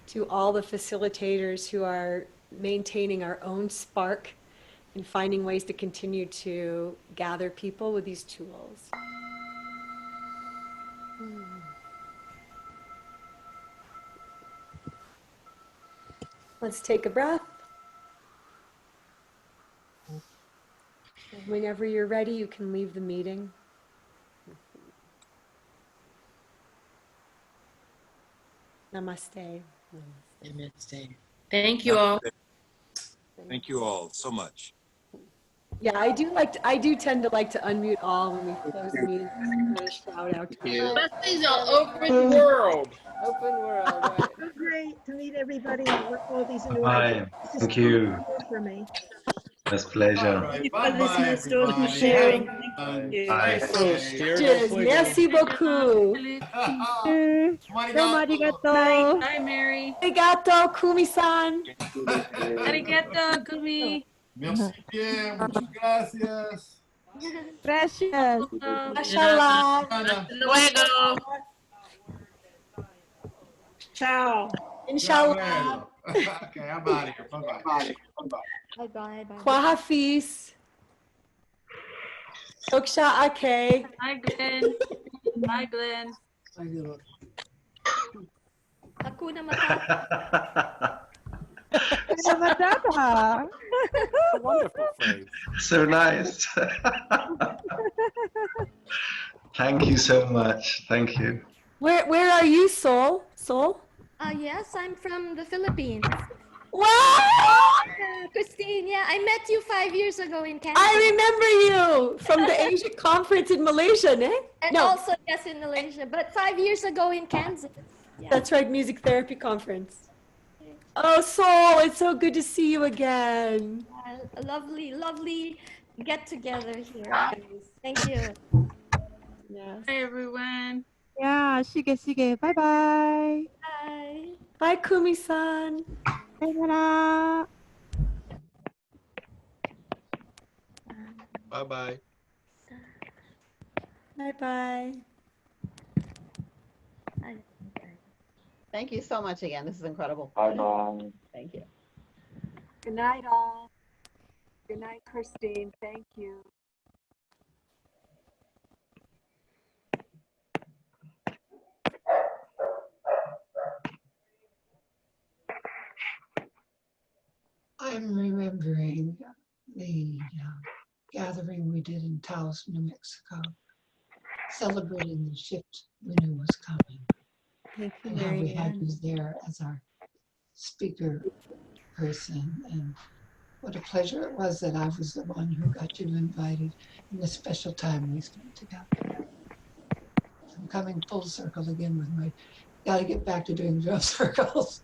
Speaker 2: to all the facilitators who are maintaining our own spark and finding ways to continue to gather people with these tools. Let's take a breath. Whenever you're ready, you can leave the meeting. Namaste.
Speaker 6: Namaste. Thank you all.
Speaker 8: Thank you all so much.
Speaker 2: Yeah, I do tend to like to unmute all when we close the meeting. Shout out to you.
Speaker 6: Blessings all over the world.
Speaker 1: Open world, right.
Speaker 7: So great to meet everybody and work all these new
Speaker 13: Hi,
Speaker 7: ideas. This is
Speaker 13: thank
Speaker 7: so
Speaker 13: you.
Speaker 7: good for me.
Speaker 13: It's a pleasure.
Speaker 7: Thank you for listening to sharing.
Speaker 13: Bye.
Speaker 2: Cheers. Merci beaucoup.
Speaker 7: Domo arigato.
Speaker 24: Bye, Mary.
Speaker 2: Arigato, Kumi-san.
Speaker 24: Arigato, Kumi.
Speaker 14: Merci bien, muchas gracias.
Speaker 7: Gracias.
Speaker 2: Mashallah.
Speaker 6: Luego.
Speaker 7: Ciao.
Speaker 2: Inshallah.
Speaker 14: Okay, I'm out of here. Bye-bye.
Speaker 7: Bye-bye.
Speaker 2: Kwa hafiz. Soksha ake.
Speaker 24: Hi, Glenn. Hi, Glenn.
Speaker 7: Hakuna Matata. Matata.
Speaker 10: Wonderful phrase.
Speaker 13: So nice. Thank you so much. Thank you.
Speaker 2: Where are you, Sol? Sol?
Speaker 15: Yes, I'm from the Philippines.
Speaker 2: Wow!
Speaker 15: Christine, yeah, I met you 5 years ago in Canada.
Speaker 2: I remember you from the Asia conference in Malaysia, eh?
Speaker 15: And
Speaker 2: No,
Speaker 15: also, yes, in Malaysia, but 5 years ago in Kansas. Yeah.
Speaker 2: that's right, music therapy conference. Oh, Sol, it's so good to see you again.
Speaker 15: A lovely get together here. Thank you.
Speaker 2: Yes.
Speaker 24: Hi, everyone.
Speaker 7: Yeah, shige. Bye-bye.
Speaker 15: Bye.
Speaker 2: Bye, Kumi-san.
Speaker 7: Sayonara.
Speaker 14: Bye-bye.
Speaker 2: Bye-bye.
Speaker 12: Thank you so much again. This is incredible.
Speaker 21: Bye-bye.
Speaker 12: Thank you.
Speaker 16: Good night, all. Good night, Christine. Thank you.
Speaker 18: I'm remembering the gathering we did in Taos, New Mexico, celebrating the shift we knew was coming.
Speaker 2: Thank you,
Speaker 18: And how we had
Speaker 2: Marianne.
Speaker 18: you there as our speaker person. And what a pleasure it was that I was the one who got you invited in the special time we spent together. I'm coming full circle again with my, got to get back to doing drum circles.